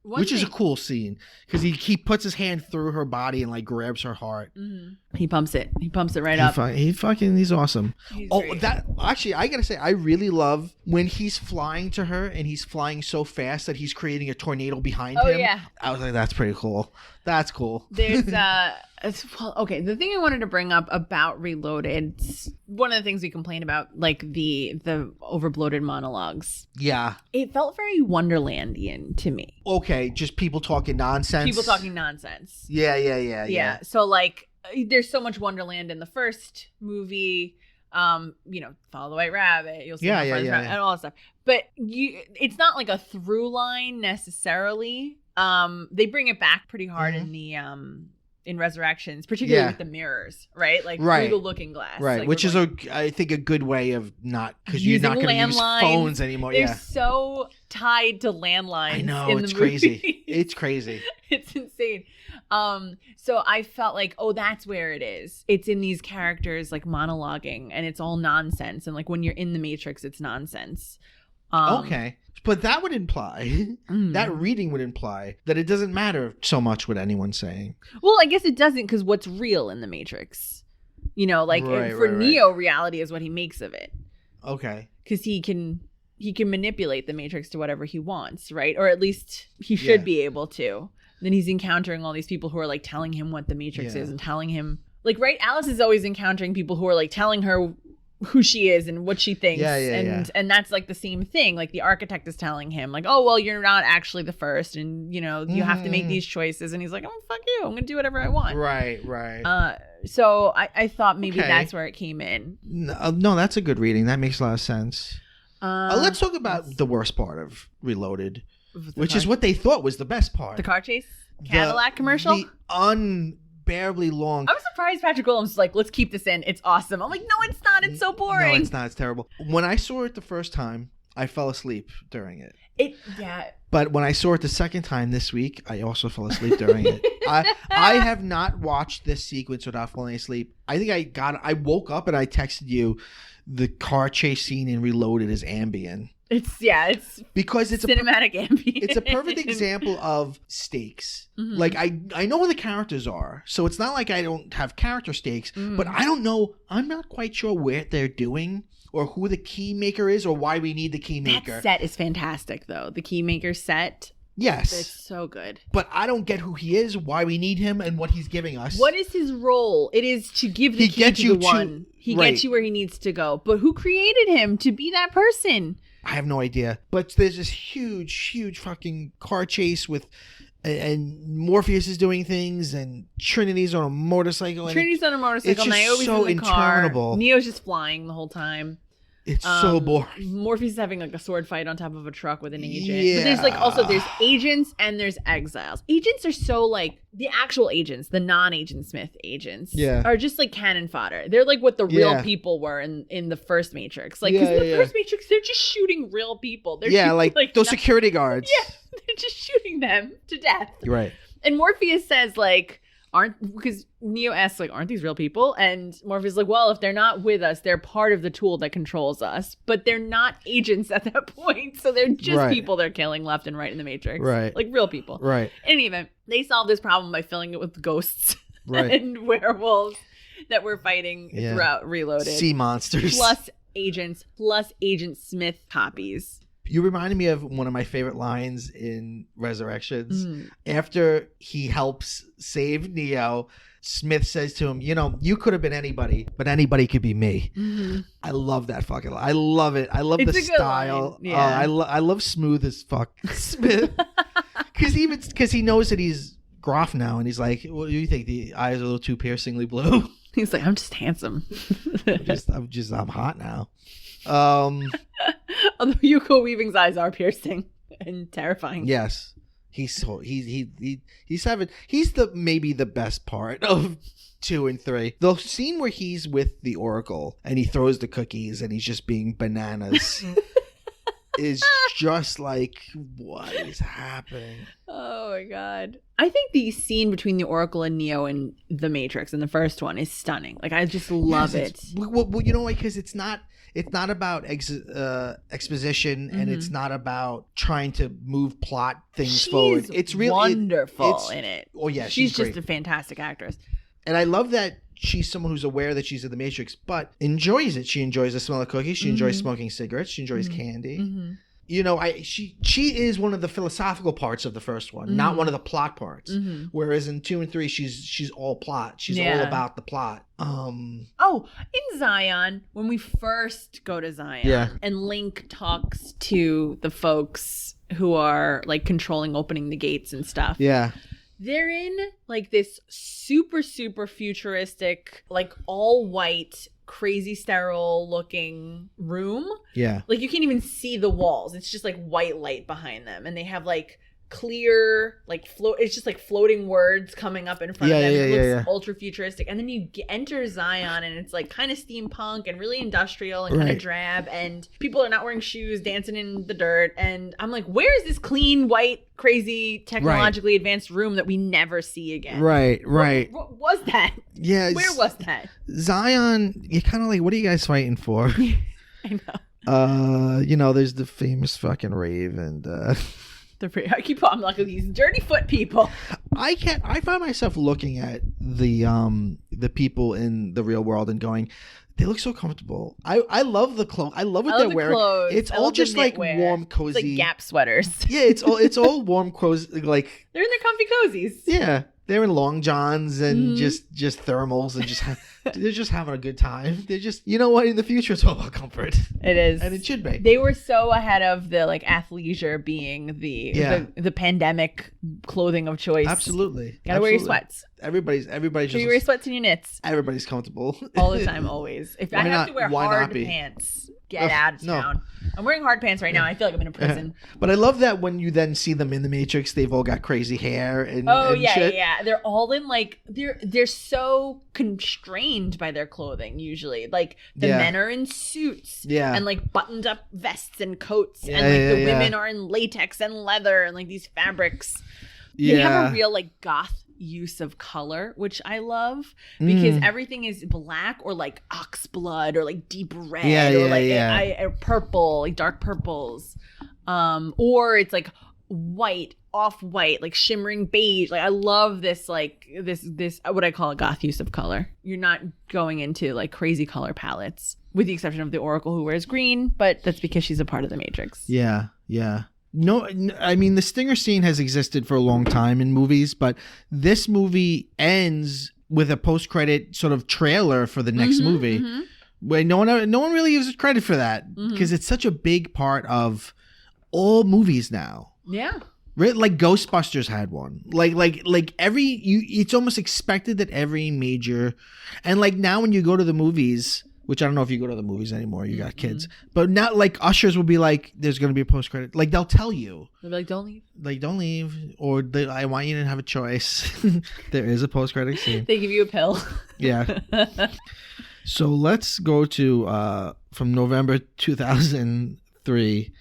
Which is a cool scene because he puts his hand through her body and like grabs her heart. He pumps it right up. He's awesome. Great. That actually, I gotta say, I really love when he's flying to her and he's flying so fast that he's creating a tornado behind him. Yeah. I was like, that's pretty cool. That's cool. There's the thing I wanted to bring up about Reloaded, one of the things we complain about, like the overbloated monologues. Yeah. It felt very Wonderlandian to me. Okay, just people talking nonsense. Yeah. So like there's so much Wonderland in the first movie. Follow the White Rabbit. You'll see and all that stuff. But it's not like a through line necessarily. They bring it back pretty hard in the in Resurrections, particularly with the mirrors, right? Like through the looking glass, right? Like which is I think a good way of not, because you're not going to use phones anymore. They're so tied to landlines. I know, in it's the crazy. It's crazy. It's insane. So I felt like, oh, that's where it is. It's in these characters like monologuing, and it's all nonsense. And like when you're in the Matrix, it's nonsense. Okay. But that would imply, that reading would imply that it doesn't matter so much what anyone's saying. Well, I guess it doesn't, because what's real in the Matrix? For Neo, reality is what he makes of it. Okay. Because he can manipulate the Matrix to whatever he wants, right? Or at least he should be able to. Then he's encountering all these people who are like telling him what the Matrix is and telling him, like, right? Alice is always encountering people who are like telling her who she is and what she thinks. And that's like the same thing. Like the architect is telling him like, oh, well, you're not actually the first. And, you have to make these choices. And he's like, oh, fuck you. I'm going to do whatever I want. Right. So I thought maybe that's where it came in. No, that's a good reading. That makes a lot of sense. Let's talk about the worst part of Reloaded, which is what they thought was the best part. The car chase? Cadillac commercial? The unbearably long. I'm surprised Patrick Williams was like, let's keep this in. It's awesome. I'm like, no, it's not. It's so boring. No, it's not. It's terrible. When I saw it the first time, I fell asleep during it. But when I saw it the second time this week, I also fell asleep during it. I have not watched this sequence without falling asleep. I think I woke up and I texted you the car chase scene in Reloaded is Ambien. It's because it's cinematic ambient. It's a perfect example of stakes. Like I know who the characters are, so it's not like I don't have character stakes, but I don't know. I'm not quite sure what they're doing or who the key maker is or why we need the key maker. That set is fantastic, though. The key maker set. Yes. It's so good. But I don't get who he is, why we need him, and what he's giving us. What is his role? It is to give the key to the one. He gets you where he needs to go. But who created him to be that person? I have no idea. But there's this huge fucking car chase with, and Morpheus is doing things, and Trinity's on a motorcycle. Trinity's on a motorcycle. It's just so interminable. Neo's just flying the whole time. It's so boring. Morpheus is having like a sword fight on top of a truck with an agent. But there's agents and there's exiles. Agents are so like the actual agents, the non-Agent Smith agents are just like cannon fodder. They're like what the real people were in the first Matrix. Like, because in the first Matrix, they're just shooting real people. They're shooting, like those security guards. Yeah, they're just shooting them to death. You're right. And Morpheus says like, because Neo asks like, aren't these real people? And Morpheus is like, well, if they're not with us, they're part of the tool that controls us, but they're not agents at that point. So they're just people they're killing left and right in the Matrix. Right. Like real people. Right. In any event, they solve this problem by filling it with ghosts and werewolves that we're fighting throughout Reloaded. Sea monsters. Plus Agent Smith copies. You reminded me of one of my favorite lines in Resurrections. After he helps save Neo, Smith says to him, you could have been anybody, but anybody could be me. I love that fucking line. I love it. I love the style. Yeah. I love smooth as fuck Smith. Because he knows that he's Groff now, and he's like, what do you think? The eyes are a little too piercingly blue. He's like, I'm just handsome. I'm hot now. Although Hugo Weaving's eyes are piercing and terrifying. Yes, he's maybe the best part of 2 and 3. The scene where he's with the Oracle and he throws the cookies and he's just being bananas is just like, what is happening? Oh my god! I think the scene between the Oracle and Neo in the Matrix in the first one is stunning. Like, I just love it. Well, you know why? Because it's not about exposition, and it's not about trying to move plot things forward. It's really wonderful in it. Oh yeah, she's just a fantastic actress. And I love that she's someone who's aware that she's in the Matrix, but enjoys it. She enjoys the smell of cookies. She enjoys smoking cigarettes. She enjoys candy. She is one of the philosophical parts of the first one, not one of the plot parts. Whereas in 2 and 3, she's all plot. She's all about the plot. In Zion, when we first go to Zion, and Link talks to the folks who are like controlling opening the gates and stuff. Yeah. They're in like this super, super futuristic, like all white crazy sterile looking room. Yeah. Like you can't even see the walls. It's just like white light behind them. And they have like clear, like it's just like floating words coming up in front of them. It looks ultra futuristic. And then you enter Zion and it's like kind of steampunk and really industrial and kind of drab. And people are not wearing shoes, dancing in the dirt. And I'm like, where is this clean, white, crazy, technologically advanced room that we never see again? Right. What was that? Yeah. Where was that? Zion, you're kind of like, what are you guys fighting for? I know. There's the famous fucking rave and I'm like these dirty foot people. I find myself looking at the people in the real world and going, they look so comfortable. I love the clothes. I love what they're wearing. Clothes. It's all just like warm, cozy. It's like Gap sweaters. Yeah, it's all warm, cozy. Like they're in their comfy cozies. Yeah, they're in long johns and just thermals and they're just having a good time. They're just, you know what? In the future, it's all about comfort. It is, and it should be. They were so ahead of the like athleisure being the pandemic clothing of choice. Absolutely, gotta wear your sweats. Everybody's just. You wear your sweats and your knits. Everybody's comfortable all the time, always. If I have to wear hard pants, get out of town. I'm wearing hard pants right now. I feel like I'm in a prison. But I love that when you then see them in the Matrix, they've all got crazy hair and shit. Yeah. They're all in like they're so constrained by their clothing usually. Like the men are in suits, and like buttoned up vests and coats, and like the women are in latex and leather and like these fabrics. They have a real like goth use of color, which I love because everything is black or like ox blood or like deep red or purple, like dark purples, or it's like white, off-white, like shimmering beige. Like I love this this what I call a goth use of color. You're not going into like crazy color palettes, with the exception of the Oracle who wears green, but that's because she's a part of the Matrix. Yeah. No, I mean, the stinger scene has existed for a long time in movies, but this movie ends with a post-credit sort of trailer for the next movie. Where no one really gives credit for that because it's such a big part of all movies now. Yeah. Like Ghostbusters had one. Like it's almost expected that every major, and like now when you go to the movies, which I don't know if you go to the movies anymore, you got kids, but now like ushers will be like, there's going to be a post credit. Like they'll tell you. They'll be like, don't leave. Like don't leave, or I want you to have a choice. There is a post credit scene. They give you a pill. Yeah. So let's go to from November 2003.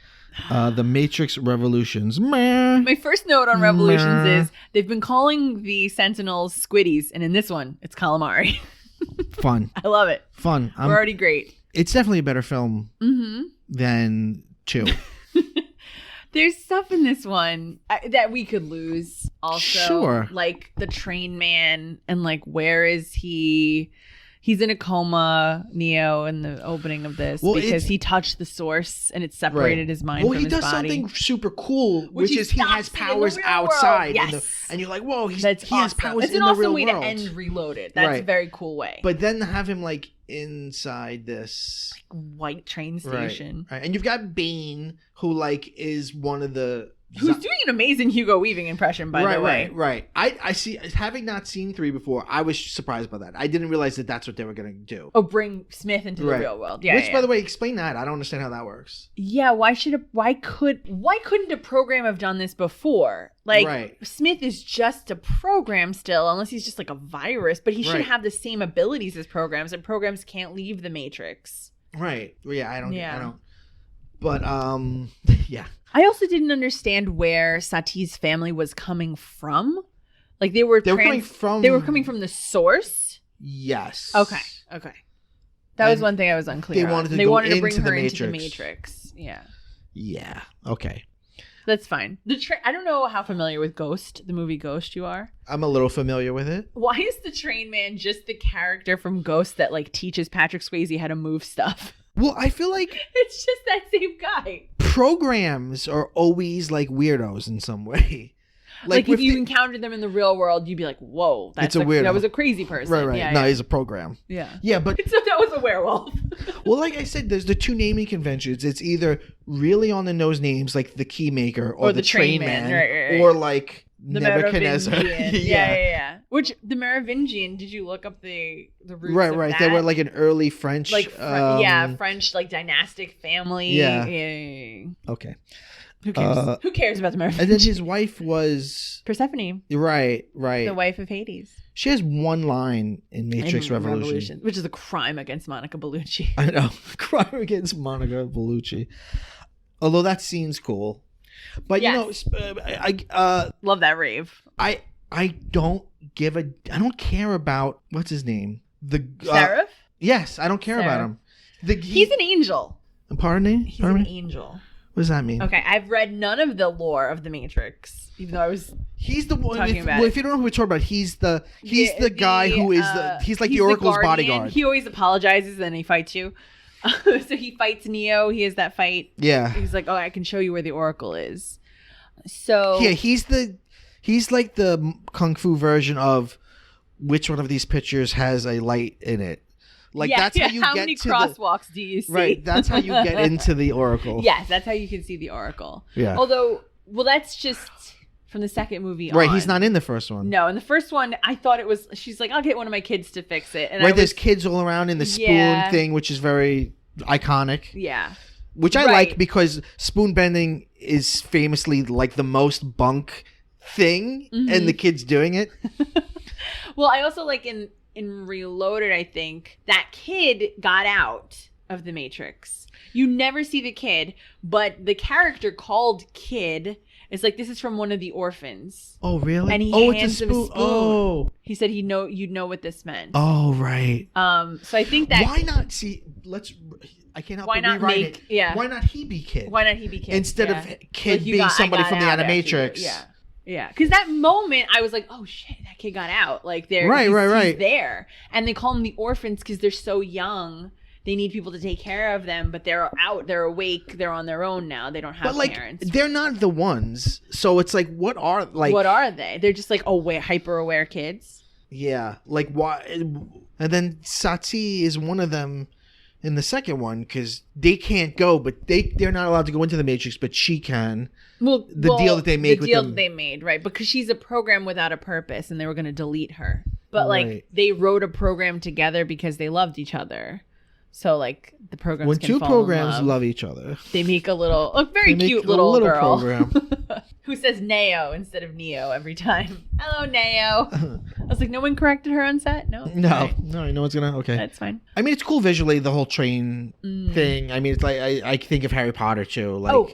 The Matrix Revolutions. My first note on Revolutions is they've been calling the Sentinels squiddies, and in this one, it's calamari. Fun. I love it. Fun. We're already great. It's definitely a better film than 2. There's stuff in this one that we could lose also. Sure. Like the train man and like where is he? He's in a coma, Neo, in the opening of this because he touched the source and it separated his mind from his body. Well, he does something super cool, which is he has powers outside. And you're like, whoa, he has powers in the real world. It's an awesome way to end Reloaded. That's a very cool way. But then have him like inside this white train station. Right. And you've got Bane, who like is one of the... Who's doing an amazing Hugo Weaving impression, by the way. Right. I see. Having not seen 3 before, I was surprised by that. I didn't realize that that's what they were going to do. Oh, bring Smith into the real world. Yeah. Which, by the way, explain that. I don't understand how that works. Yeah. Why couldn't a program have done this before? Like Smith is just a program still, unless he's just like a virus. But he should have the same abilities as programs, and programs can't leave the Matrix. Right. Yeah. I don't. But yeah. I also didn't understand where Satie's family was coming from. Like they were coming from the source. Yes. Okay. That was one thing I was unclear. They wanted to bring her into the Matrix. Yeah. Yeah. Okay. That's fine. I don't know how familiar with Ghost, the movie Ghost, you are. I'm a little familiar with it. Why is the train man just the character from Ghost that like teaches Patrick Swayze how to move stuff? Well, I feel like it's just that same guy. Programs are always like weirdos in some way. Like if you encountered them in the real world, you'd be like, "Whoa, that's a weirdo. That was a crazy person." Right. Yeah, no, he's a program. Yeah, but that was a werewolf. Well, like I said, there's the 2 naming conventions. It's either really on the nose names, like the Keymaker or the Train Man, or like Nebuchadnezzar. Yeah. Which the Merovingian? Did you look up the roots? Right. Of that? They were like an early French, French like dynastic family. Yeah. Okay. Who cares? Who cares about the Merovingian? And then his wife was Persephone. Right. The wife of Hades. She has one line in Matrix Revolution, which is a crime against Monica Bellucci. I know, crime against Monica Bellucci. Although that scene's cool, but yes. I love that rave. I don't care about what's his name, the Seraph. Yes, I don't care about him. He's an angel. Pardon me. He's an angel. What does that mean? Okay, I've read none of the lore of the Matrix, even though I was. He's the one. If you don't know who we're talking about, he's the guy who is he's like the Oracle's bodyguard. He always apologizes and he fights you. So he fights Neo. He has that fight. Yeah. He's like, oh, I can show you where the Oracle is. So yeah, he's like the kung fu version of which one of these pictures has a light in it. Like that's how you how get many to crosswalks do you see? Right, that's how you get into the Oracle. Yes, that's how you can see the Oracle. Yeah. Although, that's just from the second movie on. Right, he's not in the first one. No, in the first one, I thought it was. She's like, I'll get one of my kids to fix it. And there's kids all around in the spoon thing, which is very iconic. Yeah. Which I like because spoon bending is famously like the most bunk thing, and the kids doing it. Well, I also like in Reloaded, I think that kid got out of the Matrix. You never see the kid, but the character called Kid is like, this is from one of the orphans. Oh, really? And he hands him a spoon. Oh. He said you'd know what this meant. Oh, right. So I think that. Why not see? I can't help but rewrite it. Yeah. Why not he be Kid? Why not he be Kid? Instead of Kid being somebody from the Animatrix. Yeah, because that moment I was like, "Oh shit, that kid got out!" Like he's there, and they call them the orphans because they're so young. They need people to take care of them, but they're out, they're awake, they're on their own now. They don't have parents. They're not the ones. So it's like, what are they? They're just like hyper aware kids. Yeah, like why? And then Satsi is one of them in the second one because they can't go, but they're not allowed to go into the Matrix, but she can. The deal that they made with them. The deal that they made, right? Because she's a program without a purpose, and they were going to delete her. But they wrote a program together because they loved each other. So the programs when can two fall programs in love each other, they make a very cute little girl program who says Neo instead of Neo every time. Hello, Neo. I was like, no one corrected her on set. No, no one's gonna. Okay, that's fine. I mean, it's cool visually, the whole train thing. I mean, it's like I think of Harry Potter too.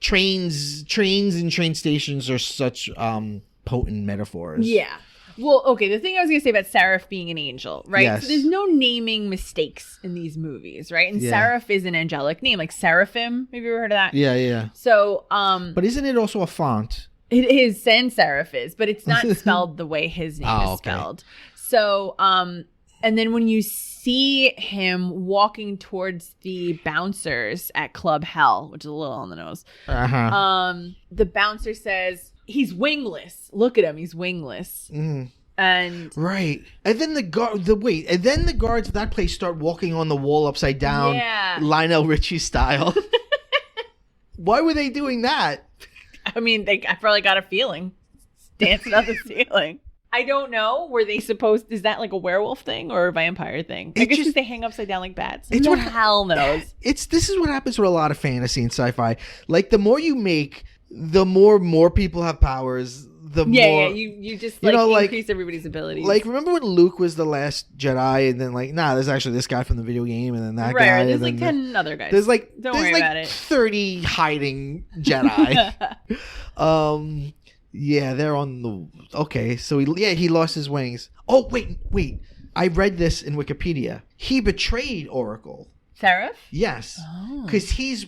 Trains and train stations are such potent metaphors. Yeah. Well, okay, the thing I was going to say about Seraph being an angel, right? Yes. So there's no naming mistakes in these movies, right? And Seraph is an angelic name, like Seraphim. Have you ever heard of that? Yeah. So, but isn't it also a font? It is, sans serif is, but it's not spelled the way his name is spelled. So, and then when you see him walking towards the bouncers at Club Hell, which is a little on the nose, the bouncer says, he's wingless. Look at him. He's wingless. And right. And then the guards of that place start walking on the wall upside down, Lionel Richie style. Why were they doing that? I mean, I probably got a feeling. Dancing on the ceiling. I don't know. Were they supposed? Is that like a werewolf thing or a vampire thing? I guess they hang upside down like bats. It's what hell knows. This is what happens with a lot of fantasy and sci-fi. Like the more you make, the more people have powers. The more you just increase everybody's abilities. Like remember when Luke was the last Jedi, and then there's actually this guy from the video game, and then that guy. Right. There's 10 other guys. Don't worry about it. 30 hiding Jedi. Yeah, they're on the... Okay, so he lost his wings. Oh, wait. I read this in Wikipedia. He betrayed Oracle. Seraph? Yes. Because he's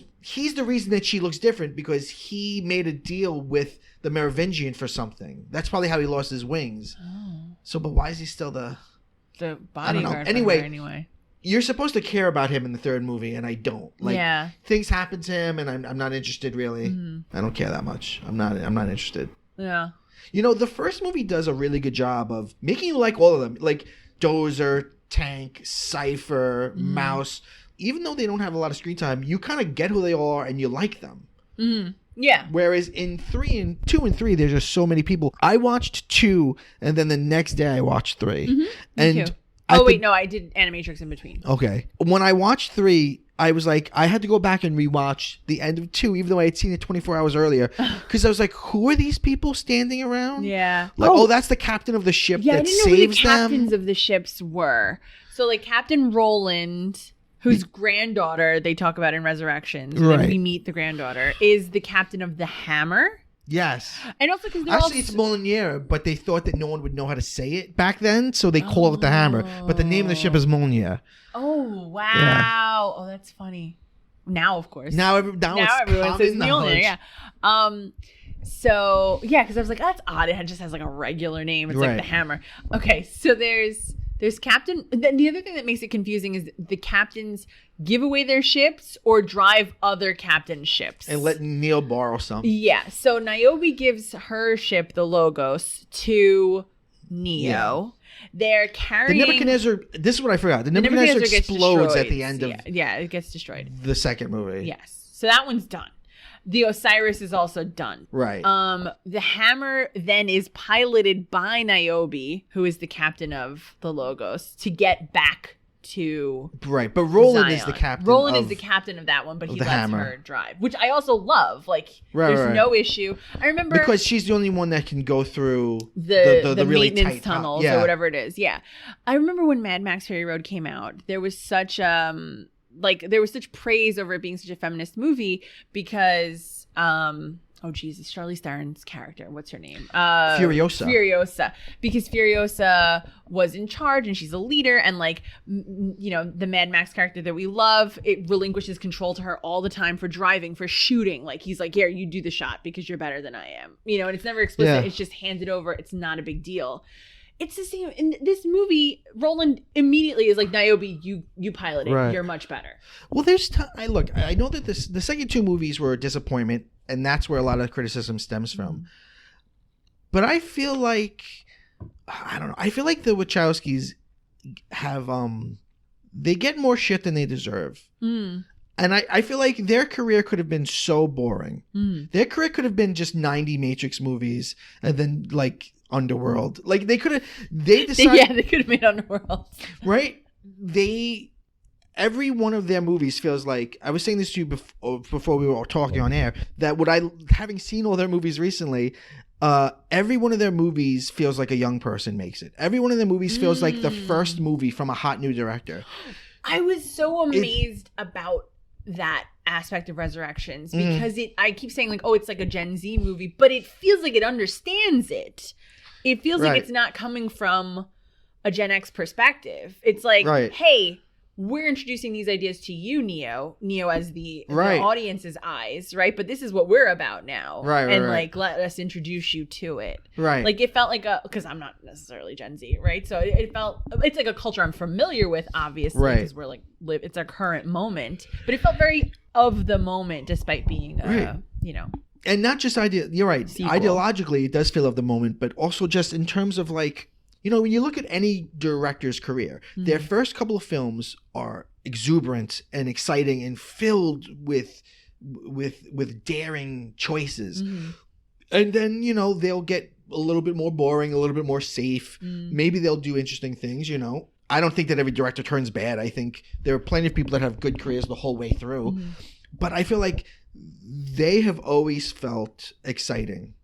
the reason that she looks different, because he made a deal with the Merovingian for something. That's probably how he lost his wings. So, but why is he still the bodyguard? Anyway. You're supposed to care about him in the third movie, and I don't. Things happen to him, and I'm not interested, really. I don't care that much. I'm not interested. Yeah. The first movie does a really good job of making you like all of them. Like Dozer, Tank, Cypher, Mouse. Even though they don't have a lot of screen time, you kind of get who they are and you like them. Yeah. Whereas in 2 and 3, there's just so many people. I watched 2, and then the next day I watched 3. Mm-hmm. And too. I did Animatrix in between. Okay. When I watched 3, I was like, I had to go back and rewatch the end of 2, even though I had seen it 24 hours earlier, because I was like, who are these people standing around? Yeah. Like, that's the captain of the ship that saves them. I didn't know who the captains of the ships were. So, like, Captain Roland, whose granddaughter they talk about in Resurrections, when we meet the granddaughter, is the captain of the Hammer. Yes. And also because actually it's Molinier, but they thought that no one would know how to say it back then, so they call it the Hammer. But the name of the ship is Molinier. Oh, wow. Yeah. Oh, that's funny. Now, of course. Now everyone says Molinier, yeah. So, yeah, because I was like, that's odd. It just has like a regular name. It's like the Hammer. Okay, so there's Captain. The other thing that makes it confusing is the captains give away their ships or drive other captain ships. And let Neo borrow some. Yeah. So Niobe gives her ship, the Logos, to Neo. Yeah. They're carrying... The Nebuchadnezzar... This is what I forgot. The Nebuchadnezzar explodes at the end of... Yeah, it gets destroyed. The second movie. Yes. So that one's done. The Osiris is also done. Right. The Hammer then is piloted by Niobe, who is the captain of the Logos, to get back to Right. But Roland Zion. is the captain. Roland is the captain of that one, but he lets Hammer. her drive, which I also love. Like, there's no issue. I remember because she's the only one that can go through the really maintenance tight tunnels or whatever it is. Yeah, I remember when Mad Max Fury Road came out. There was such there was such praise over it being such a feminist movie because Charlize Theron's character, what's her name? Furiosa. Because Furiosa was in charge and she's a leader, and the Mad Max character that we love, it relinquishes control to her all the time for driving, for shooting. Like, he's like, here, you do the shot because you're better than I am. And it's never explicit. Yeah. It's just handed over. It's not a big deal. It's the same in this movie. Roland immediately is like, Niobe, you pilot it. Right. You're much better. Well, I know that the second 2 movies were a disappointment, and that's where a lot of criticism stems from. But I feel like, I don't know. I feel like the Wachowskis have they get more shit than they deserve. And I feel like their career could have been so boring. Their career could have been just 90 Matrix movies and then Underworld. Like, they could have they could have made Underworld. Right? Every one of their movies feels like, I was saying this to you before we were talking on air, that having seen all their movies recently, every one of their movies feels like a young person makes it. Every one of their movies feels like the first movie from a hot new director. I was so amazed about that aspect of Resurrections because I keep saying it's like a Gen Z movie, but it feels like it understands it. It feels like it's not coming from a Gen X perspective. It's like, hey, we're introducing these ideas to you, Neo as the audience's eyes, right? But this is what we're about now. Let us introduce you to it. Right. Like, it felt like because I'm not necessarily Gen Z, right? So it's like a culture I'm familiar with, obviously, because we're it's our current moment. But it felt very of the moment, despite being, And not just you're right. Sequel. Ideologically, it does feel of the moment, but also just in terms of when you look at any director's career, their first couple of films are exuberant and exciting and filled with daring choices. And then, they'll get a little bit more boring, a little bit more safe. Maybe they'll do interesting things, I don't think that every director turns bad. I think there are plenty of people that have good careers the whole way through. But I feel like they have always felt exciting.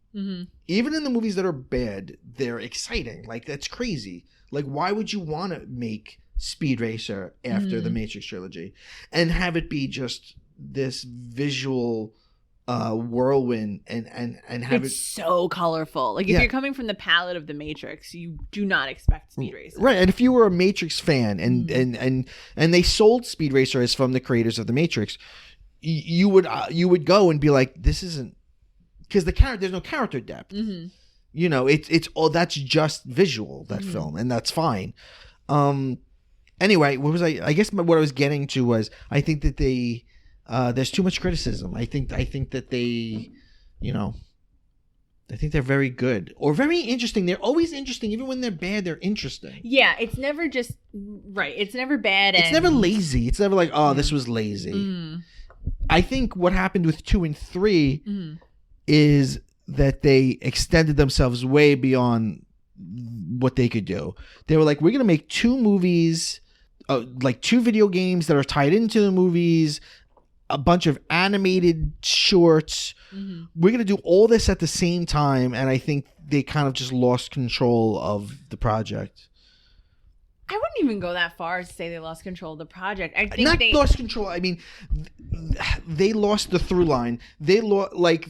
Even in the movies that are bad, they're exciting. Like, that's crazy. Like, why would you want to make Speed Racer after the Matrix trilogy and have it be just this visual whirlwind and have it's so colorful. Like, if you're coming from the palette of the Matrix, you do not expect Speed Racer. Right. And if you were a Matrix fan and they sold Speed Racer as from the creators of the Matrix, you would go and be like, this isn't, because there's no character depth. It's all, that's just visual, that film, and that's fine. Anyway, I guess what I was getting to was, I think that they there's too much criticism. I think that they, I think they're very good or very interesting. They're always interesting, even when they're bad. They're interesting. Yeah, it's never just right. It's never bad. It's never lazy. It's never like, oh, this was lazy. I think what happened with 2 and 3 is that they extended themselves way beyond what they could do. They were like, we're going to make 2 movies, like 2 video games that are tied into the movies, a bunch of animated shorts. We're going to do all this at the same time. And I think they kind of just lost control of the project. I wouldn't even go that far to say they lost control of the project. I think Not lost control. I mean, they lost the through line. They lost, like,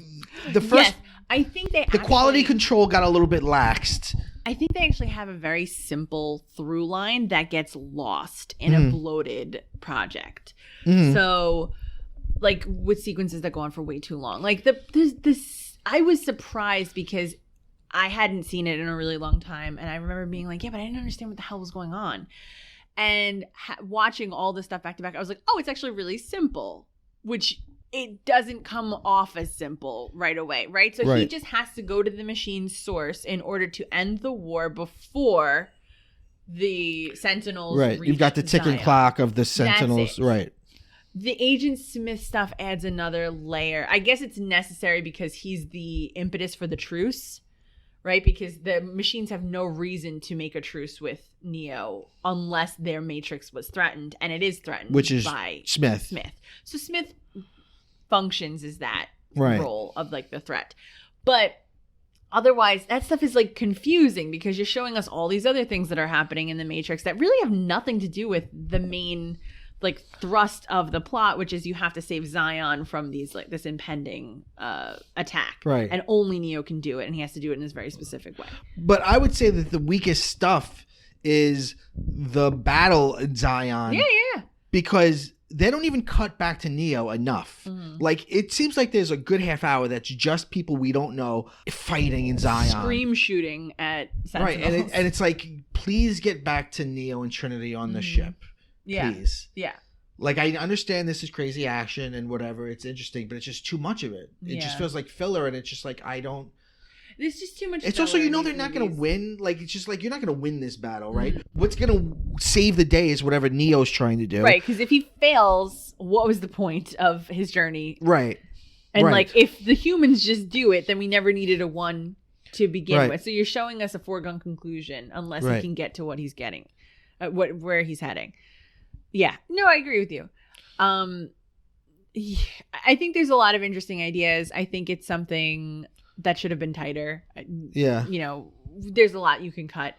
the first... Yes, I think the quality control got a little bit laxed. I think they actually have a very simple through line that gets lost in a bloated project. So, like, with sequences that go on for way too long. Like, this, I was surprised because I hadn't seen it in a really long time. And I remember being like, yeah, but I didn't understand what the hell was going on. And watching all this stuff back to back, I was like, oh, it's actually really simple, which it doesn't come off as simple right away, right? So he just has to go to the machine's source in order to end the war before the Sentinels reach You've got the ticking clock of the Sentinels. Right. The Agent Smith stuff adds another layer. I guess it's necessary because he's the impetus for the truce, right? Because the machines have no reason to make a truce with Neo unless their matrix was threatened, and it is threatened, which is by Smith. So Smith functions as that role of like the threat, but otherwise that stuff is like confusing because you're showing us all these other things that are happening in the Matrix that really have nothing to do with the main like thrust of the plot, which is you have to save Zion from these like this impending attack, and only Neo can do it, and he has to do it in this very specific way. But I would say that the weakest stuff is the battle in Zion, because they don't even cut back to Neo enough. Like, it seems like there's a good half hour that's just people we don't know fighting in Zion. Scream shooting at Sentinels. Right, and it's like, please get back to Neo and Trinity on the ship. Please. Yeah. Like, I understand this is crazy action and whatever. It's interesting, but it's just too much of it. It just feels like filler, and it's just like, I don't... There's just too much. It's also, you know, they're not going to win. Like, it's just like, you're not going to win this battle, right? What's going to save the day is whatever Neo's trying to do. Right, because if he fails, what was the point of his journey? Right. And, like, if the humans just do it, then we never needed a one to begin with. So you're showing us a foregone conclusion unless he can get to what he's getting, where he's heading. Yeah. No, I agree with you. I think there's a lot of interesting ideas. I think it's something that should have been tighter. Yeah. You know, there's a lot you can cut.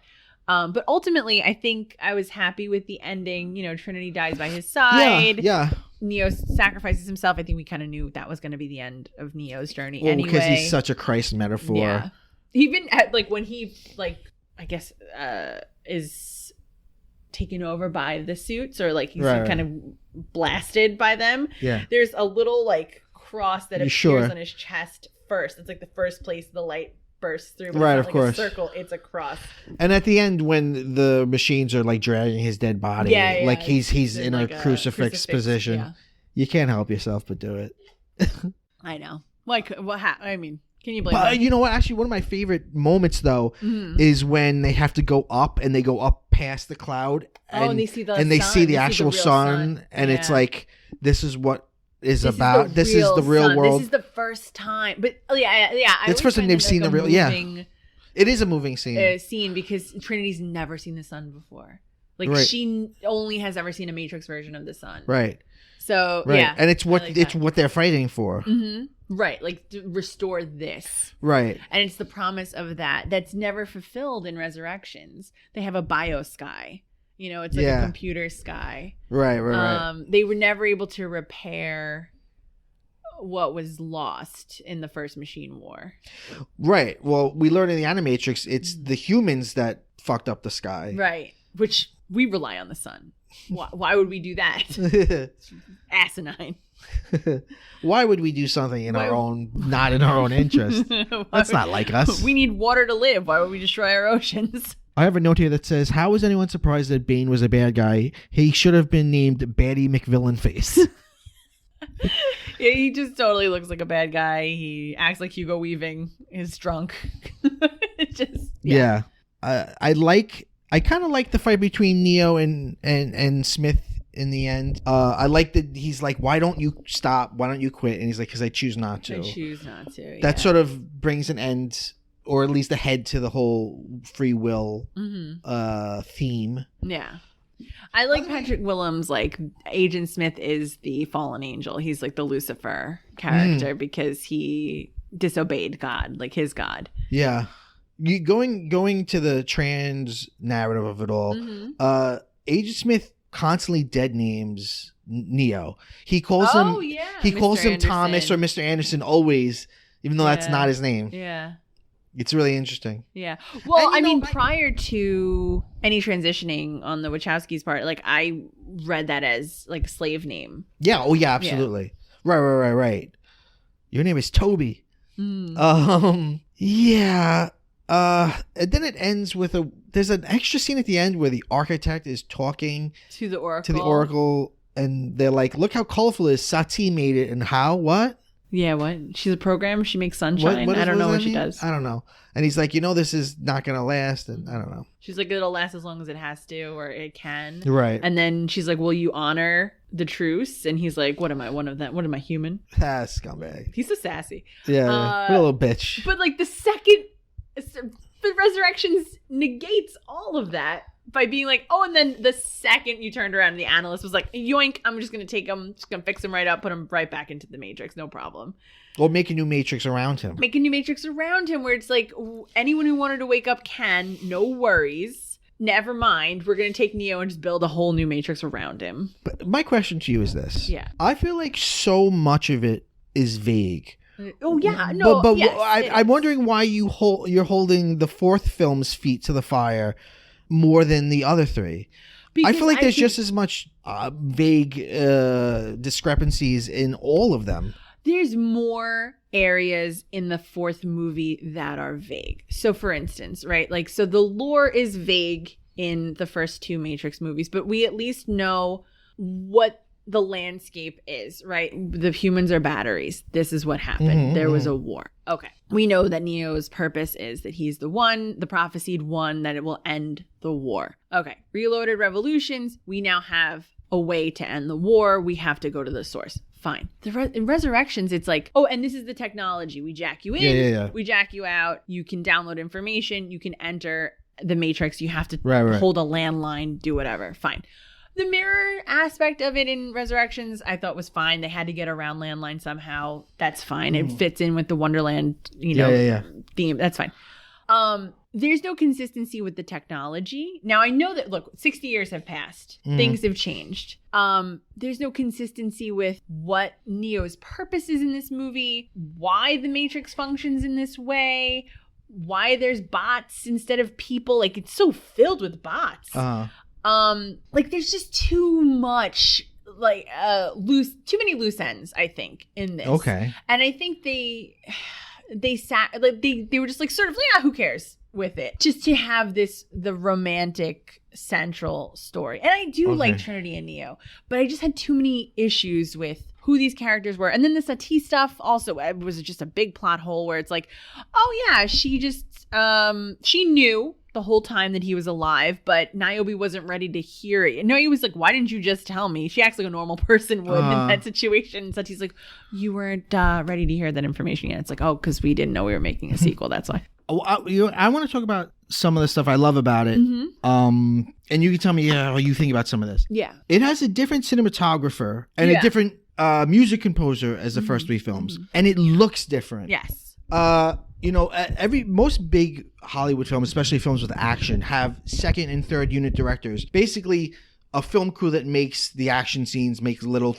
But ultimately, I think I was happy with the ending. You know, Trinity dies by his side. Yeah. Neo sacrifices himself. I think we kind of knew that was going to be the end of Neo's journey anyway. Because he's such a Christ metaphor. Yeah. Even at, like, when he, like, I guess, is taken over by the suits, or like he's kind of blasted by them. Yeah. There's a little, like, cross that appears on his chest first. It's like the first place the light bursts through. But it's not like a circle, it's a cross. And at the end, when the machines are like dragging his dead body, like he's in like a crucifix position. Yeah. You can't help yourself but do it. I know. Like, I mean, can you blame me? You know what? Actually, one of my favorite moments though is when they have to go up, and they go up past the cloud, and they see the actual sun, and it's like, this is what is about. This is the real world. This is the first time, but yeah. It's the first time they've seen the real. It is a moving scene. Because Trinity's never seen the sun before. Like, she only has ever seen a Matrix version of the sun. Right. So yeah, and it's what they're fighting for. Right, like, to restore this. Right. And it's the promise of that's never fulfilled in Resurrections. They have a bio sky. You know, it's like a computer sky. Right. They were never able to repair what was lost in the first machine war. Right. Well, we learned in the Animatrix, it's the humans that fucked up the sky. Right. Which we rely on the sun. Why would we do that? Asinine. Why would we do something not in our own interest? That's not like us. We need water to live. Why would we destroy our oceans? I have a note here that says, how was anyone surprised that Bane was a bad guy? He should have been named Baddie McVillain Face. Yeah, he just totally looks like a bad guy. He acts like Hugo Weaving is drunk. I kind of like the fight between Neo and Smith in the end. I like that he's like, why don't you stop? Why don't you quit? And he's like, because I choose not to. I choose not to. That sort of brings an end, or at least a head, to the whole free will theme. Yeah. I like Patrick Willems, like Agent Smith is the fallen angel. He's like the Lucifer character because he disobeyed God, like his God. Yeah. Going to the trans narrative of it all, Agent Smith constantly dead names Neo. He calls him Thomas or Mr. Anderson always, even though that's not his name. Yeah. It's really interesting. Yeah. Well, I mean, prior to any transitioning on the Wachowskis' part, like I read that as like a slave name. Yeah. Oh yeah, absolutely. Yeah. Right. Your name is Toby. Yeah. And then it ends with there's an extra scene at the end where the architect is talking to the Oracle. And they're like, look how colorful it is. Sati made it. And how? What? Yeah, what? She's a program. She makes sunshine. I don't know what she does. I don't know. And he's like, this is not going to last. And I don't know. She's like, it'll last as long as it has to, or it can. Right. And then she's like, will you honor the truce? And he's like, what am I, one of them? What am I, human? Ah, scumbag. He's so sassy. Yeah. What a little bitch. But like the Resurrections negates all of that by being like, oh, and then the second you turned around and the analyst was like, yoink, I'm just going to take him, just going to fix him right up, put him right back into the Matrix, no problem. Or make a new Matrix around him. Where it's like, anyone who wanted to wake up can, no worries. Never mind, we're going to take Neo and just build a whole new Matrix around him. But my question to you is this. Yeah. I feel like so much of it is vague. Oh yeah, no. But yes, I'm wondering why you're holding the fourth film's feet to the fire more than the other three. Because I feel like there's just as much vague discrepancies in all of them. There's more areas in the fourth movie that are vague. So for instance, right, like, so the lore is vague in the first two Matrix movies, but we at least know what the landscape is, right? The humans are batteries. This is what happened. There was a war. Okay. We know that Neo's purpose is that he's the prophesied one, that it will end the war. Okay. Reloaded Revolutions. We now have a way to end the war. We have to go to the source. Fine. In Resurrections, it's like, oh, and this is the technology. We jack you in. We jack you out. You can download information. You can enter the Matrix. You have to hold a landline, do whatever. Fine. The mirror aspect of it in Resurrections, I thought was fine. They had to get around landline somehow. That's fine. It fits in with the Wonderland, theme. That's fine. There's no consistency with the technology. Now, I know that, look, 60 years have passed. Things have changed. There's no consistency with what Neo's purpose is in this movie, why the Matrix functions in this way, why there's bots instead of people. Like, it's so filled with bots. Like, there's just too much, like, too many loose ends, I think, in this. Okay. And I think they were just like, sort of, yeah, who cares with it? Just to have the romantic central story. And I do like Trinity and Neo, but I just had too many issues with who these characters were. And then the Sati stuff also was just a big plot hole where it's like, oh yeah, she just, she knew the whole time that he was alive, but Niobe wasn't ready to hear it. No, he was like, why didn't you just tell me? She acts like a normal person would in that situation. So he's like, you weren't ready to hear that information yet. It's like, oh, because we didn't know we were making a sequel. That's why. I want to talk about some of the stuff I love about it. And you can tell me what you think about some of this. Yeah. It has a different cinematographer and a different music composer as the first three films. And it looks different. Yes. Most big Hollywood films, especially films with action, have second and third unit directors. Basically, a film crew that makes the action scenes, makes little,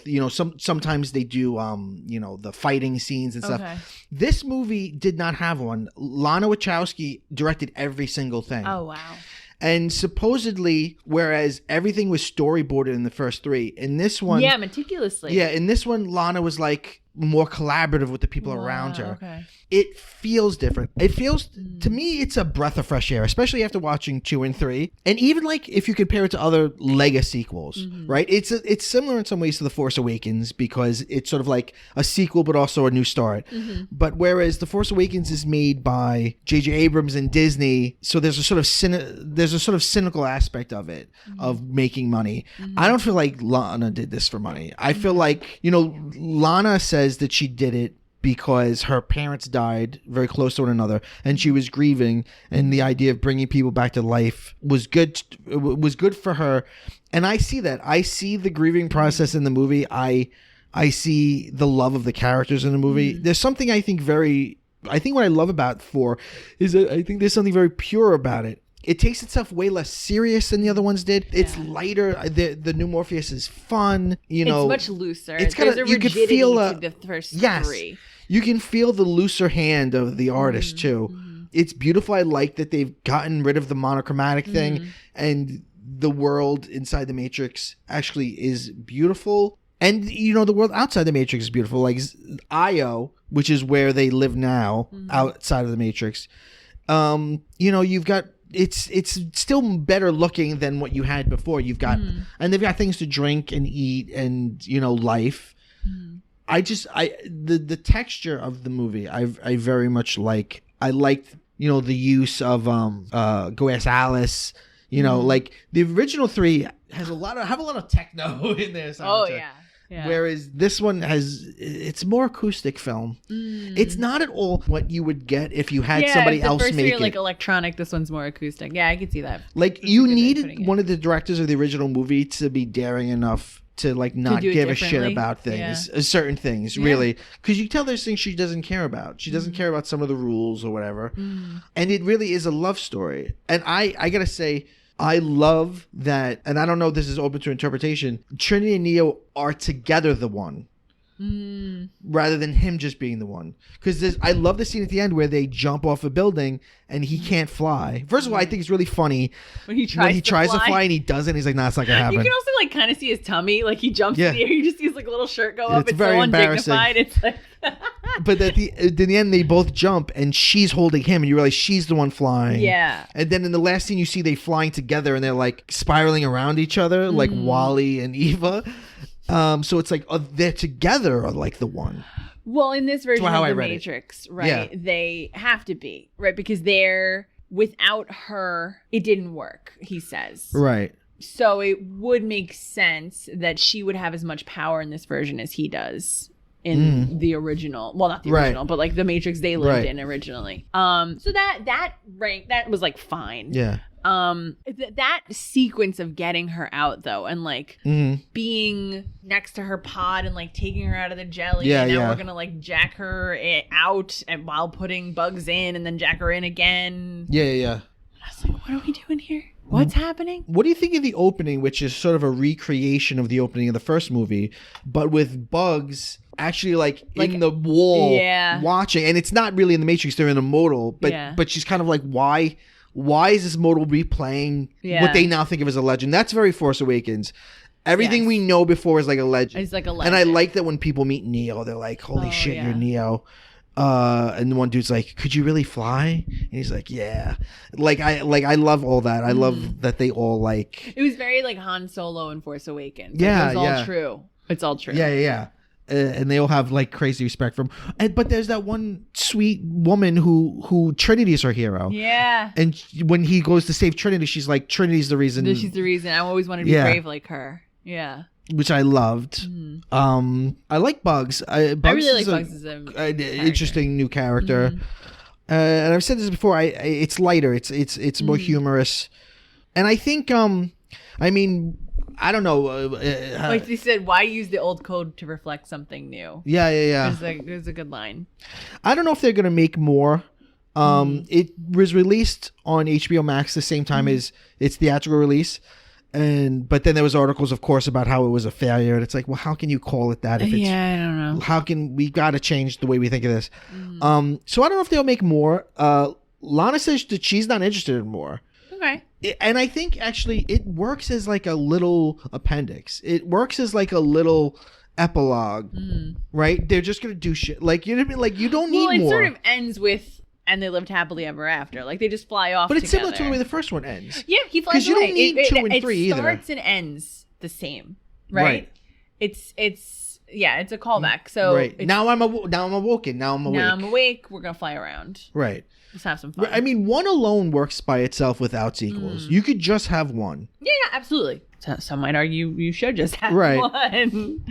sometimes they do, the fighting scenes and stuff. This movie did not have one. Lana Wachowski directed every single thing. Oh, wow. And supposedly, whereas everything was storyboarded in the first three, in this one... Yeah, meticulously. Yeah, in this one, Lana was like, more collaborative with the people around her. Okay. It feels different. It feels, to me, it's a breath of fresh air, especially after watching 2 and 3. And even like if you compare it to other Lego sequels, right? It's similar in some ways to The Force Awakens because it's sort of like a sequel, but also a new start. But whereas The Force Awakens is made by J.J. Abrams and Disney, so there's a sort of cynical aspect of it, of making money. I don't feel like Lana did this for money. I feel like, Lana says that she did it because her parents died very close to one another and she was grieving, and the idea of bringing people back to life was good for her. And I see that. I see the grieving process in the movie. I see the love of the characters in the movie. There's something I think what I love about 4 is that I think there's something very pure about it. It takes itself way less serious than the other ones did. It's lighter. The new Morpheus is fun. It's much looser. It's kind of, you can feel to the first 3. You can feel the looser hand of the artist too. It's beautiful. I like that they've gotten rid of the monochromatic thing, and the world inside the Matrix actually is beautiful. And the world outside the Matrix is beautiful. Like Io, which is where they live now, outside of the Matrix. You've got. It's still better looking than what you had before. You've got, and they've got things to drink and eat and, life. The texture of the movie, I very much like. I liked, the use of, Go Ask Alice, like the original 3 have a lot of techno in there. Oh yeah. Yeah. Whereas this one it's more acoustic film. It's not at all what you would get if you had somebody else make it. The first 3 are like electronic, this one's more acoustic. Yeah, I can see that. Like you needed one of the directors of the original movie to be daring enough to like not give a shit about things, certain things, really. Because you tell there's things she doesn't care about. She doesn't care about some of the rules or whatever. And it really is a love story. And I gotta say, I love that, and I don't know if this is open to interpretation, Trinity and Neo are together the one. Rather than him just being the one. Because I love the scene at the end where they jump off a building and he can't fly. First of all, I think it's really funny when he tries to fly and he doesn't. He's like, nah, it's not going to happen. You can also like kind of see his tummy. Like he jumps in the air. You just see his like little shirt go up. It's very so embarrassing. Undignified. It's like... But in the end, they both jump and she's holding him and you realize she's the one flying. Yeah. And then in the last scene, you see they flying together and they're like spiraling around each other like Wally and Eva. So it's like they're together like the one. Well, in this version of the Matrix, right? Yeah. They have to be, right? Because without her, it didn't work, he says. Right. So it would make sense that she would have as much power in this version as he does in the original. Well, not the original, but like the Matrix they lived in originally. So that was like fine. Yeah. That sequence of getting her out though, and like being next to her pod and like taking her out of the jelly, and now we're gonna like jack her out and while putting bugs in, and then jack her in again. Yeah. I was like, what are we doing here? What's happening? What do you think of the opening, which is sort of a recreation of the opening of the first movie, but with bugs actually like in the wall watching? And it's not really in the Matrix; they're in a modal, but she's kind of like, why is this modal replaying what they now think of as a legend? That's very Force Awakens. Everything we know before is like a legend. It's like a legend. And I like that when people meet Neo, they're like, holy shit, you're Neo. And the one dude's like, could you really fly? And he's like, yeah. I love all that. I love that they all like. It was very like Han Solo and Force Awakens. Yeah, it was all true. It's all true. Yeah. And they all have like crazy respect for him. But there's that one sweet woman who Trinity is her hero. Yeah. And when he goes to save Trinity, she's like, Trinity's the reason. She's the reason. I always wanted to be brave like her. Yeah. Which I loved. I like Bugs. I really like Bugs as an interesting new character. And I've said this before. It's lighter. It's more humorous. And I think I don't know. Like you said, why use the old code to reflect something new? Yeah. It was a good line. I don't know if they're going to make more. It was released on HBO Max the same time as its theatrical release. But then there was articles, of course, about how it was a failure. And it's like, well, how can you call it that? If it's, I don't know. How can we got to change the way we think of this? So I don't know if they'll make more. Lana says that she's not interested in more. Okay. And I think actually it works as like a little appendix. It works as like a little epilogue, right? They're just gonna do shit. Like, you know what I mean? Like, you don't need more. Well, it sort of ends with, and they lived happily ever after. Like, they just fly off. But it's together. similar to the way the first one ends. Yeah, he flies away. Because you don't need 2 and 3 either. It starts and ends the same, right? It's a callback. So right. Now I'm awoken. Now I'm awake. Now I'm awake. We're gonna fly around. Right. Let's have some fun. I mean, one alone works by itself without sequels. You could just have one. Yeah, absolutely. Some might argue you should just have one.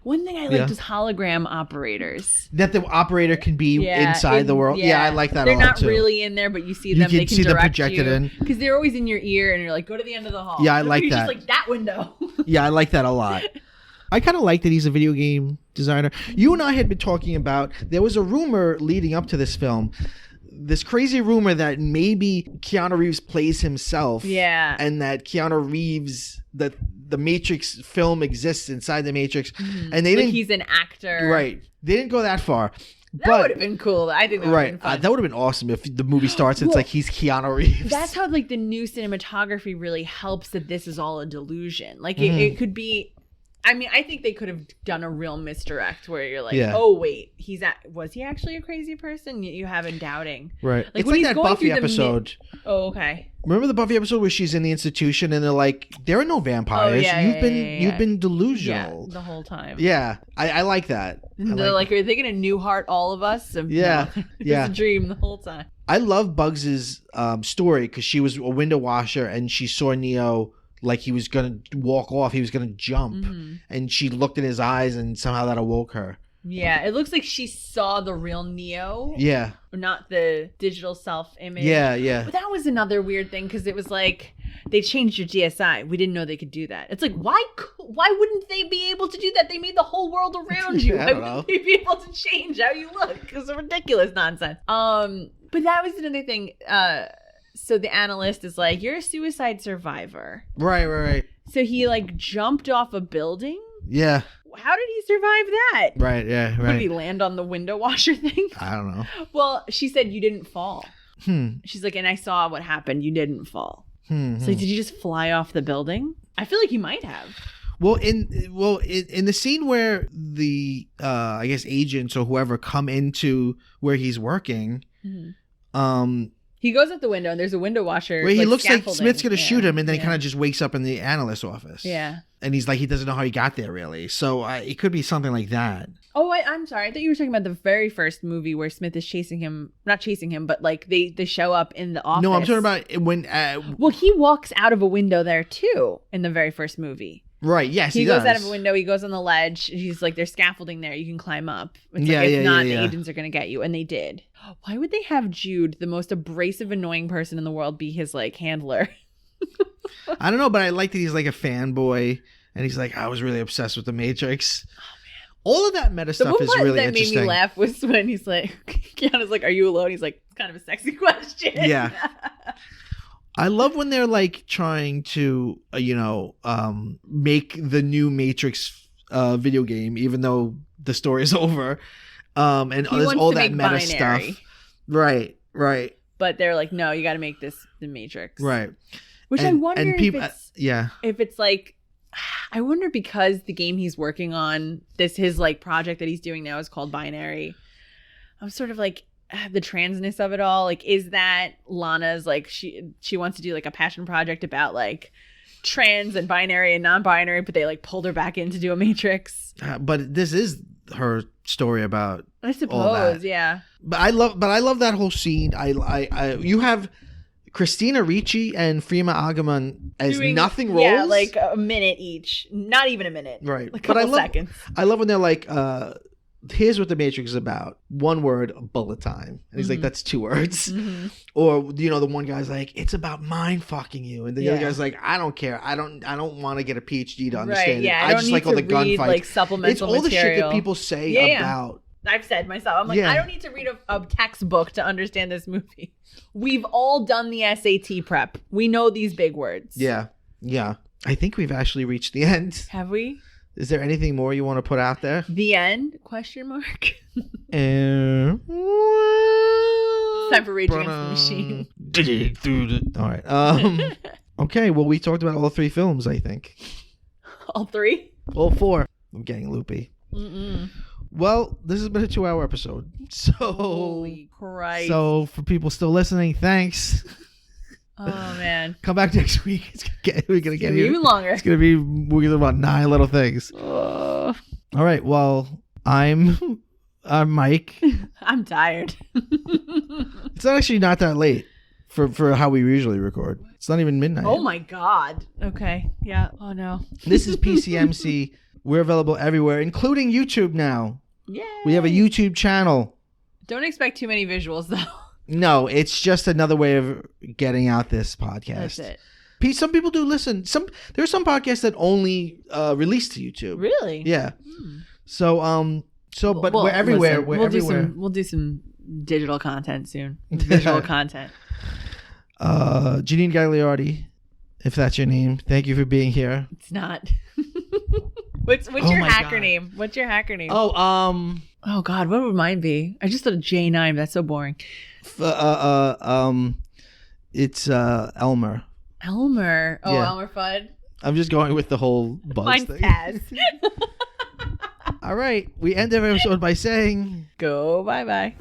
One thing I liked was hologram operators. That the operator can be inside the world. Yeah, I like that a lot too. They're not really in there, but you see them. They can see them direct projected you. in. Because they're always in your ear, and you're like, go to the end of the hall. Yeah, I like that. Just like that window. Yeah, I like that a lot. I kind of like that he's a video game designer. You and I had been talking about, there was a rumor leading up to this film, this crazy rumor that maybe Keanu Reeves plays himself. Yeah. And that Keanu Reeves, that the Matrix film exists inside the Matrix. Mm-hmm. And they didn't. He's an actor. Right. They didn't go that far. That would have been cool. I think that would have been fun. That would have been awesome if the movie starts and it's like he's Keanu Reeves. That's how like the new cinematography really helps that this is all a delusion. Like it could be. I mean, I think they could have done a real misdirect where you're like, oh wait, was he actually a crazy person? You have him doubting, right? Like, it's like that Buffy episode. Okay. Remember the Buffy episode where she's in the institution and they're like, there are no vampires. You've been delusional the whole time. Yeah, I like that. They're like, are they gonna new heart all of us? Yeah, it was a dream the whole time. I love Bugs's story because she was a window washer and she saw Neo. Like he was going to walk off. He was going to jump. Mm-hmm. And she looked in his eyes and somehow that awoke her. Yeah. It looks like she saw the real Neo. Yeah. Not the digital self-image. Yeah, yeah. But that was another weird thing because it was like they changed your DSI. We didn't know they could do that. It's like, why wouldn't they be able to do that? They made the whole world around you. I don't know. They be able to change how you look? Because it's ridiculous nonsense. But that was another thing. So the analyst is like, you're a suicide survivor. Right. So he like jumped off a building? Yeah. How did he survive that? Right, yeah, right. Did he land on the window washer thing? I don't know. Well, she said you didn't fall. She's like, and I saw what happened. You didn't fall. So did you just fly off the building? I feel like he might have. Well, in the scene where the I guess agents or whoever come into where he's working, he goes out the window and there's a window washer. Where he looks like Smith's going to shoot him, and then he kind of just wakes up in the analyst's office. Yeah. And he's like, he doesn't know how he got there, really. So it could be something like that. Oh, I'm sorry. I thought you were talking about the very first movie where Smith is chasing him. Not chasing him, but like they show up in the office. No, I'm talking about when... well, he walks out of a window there, too, in the very first movie. Right, yes, he goes does. Out of a window, he goes on the ledge. He's like, there's scaffolding there. You can climb up. It's if not, the agents are going to get you. And they did. Why would they have Jude, the most abrasive, annoying person in the world, be his like handler? I don't know, but I like that he's like a fanboy. And he's like, I was really obsessed with The Matrix. Oh, man. All of that meta stuff is really interesting. That made me laugh was when he's like, Keanu's like, are you alone? He's like, it's kind of a sexy question. Yeah. I love when they're like trying to, make the new Matrix video game, even though the story is over. And there's all that meta binary stuff. Right. But they're like, no, you got to make this the Matrix. Right. Which I wonder if it's like, I wonder because the game he's working on, his like project that he's doing now is called Binary. I'm sort of like, the transness of it all, like, is that Lana's like she wants to do like a passion project about like trans and binary and non-binary, but they like pulled her back in to do a Matrix. But this is her story about, I suppose, yeah. But I love that whole scene. I you have Christina Ricci and Freema Agyeman as doing nothing roles. Yeah, like a minute each, not even a minute, right? Like a couple seconds. I love when they're like, here's what the Matrix is about. One word, bullet time. And he's like, that's 2 words. Mm-hmm. Or, the one guy's like, it's about mind fucking you. And the other guy's like, I don't care. I don't want to get a PhD to understand it. I just like all the gunfights. Like supplemental it's all material. The shit that people say about. I've said myself. I'm like, I don't need to read a textbook to understand this movie. We've all done the SAT prep. We know these big words. Yeah. I think we've actually reached the end. Have we? Is there anything more you want to put out there? The end? Question mark. It's time for Rage Against the Machine. All right. Okay. Well, we talked about all 3 films, I think. All 3? All 4. I'm getting loopy. Well, this has been a 2-hour episode. So, holy Christ. So for people still listening, thanks. Oh man. Come back next week. We're gonna get even longer. We're gonna about 9 little things. All right. Well, I'm Mike. I'm tired. It's actually not that late for how we usually record. It's not even midnight. Oh my God. Okay. Yeah. Oh no. This is PCMC. We're available everywhere, including YouTube now. Yay. We have a YouTube channel. Don't expect too many visuals though. No, it's just another way of getting out this podcast. That's it. Some people do listen. There's some podcasts that only release to YouTube. Really? Yeah. So but we're everywhere. Listen, we're everywhere. We'll do some digital content soon. Visual content. Janine Gagliardi, if that's your name, thank you for being here. It's not. What's your hacker name? What's your hacker name? Oh God, what would mine be? I just thought of J9. That's so boring. It's Elmer. Elmer. Oh, yeah. Elmer Fudd. I'm just going with the whole buzz Mine's thing. Taz. All right, we end every episode by saying, go bye-bye.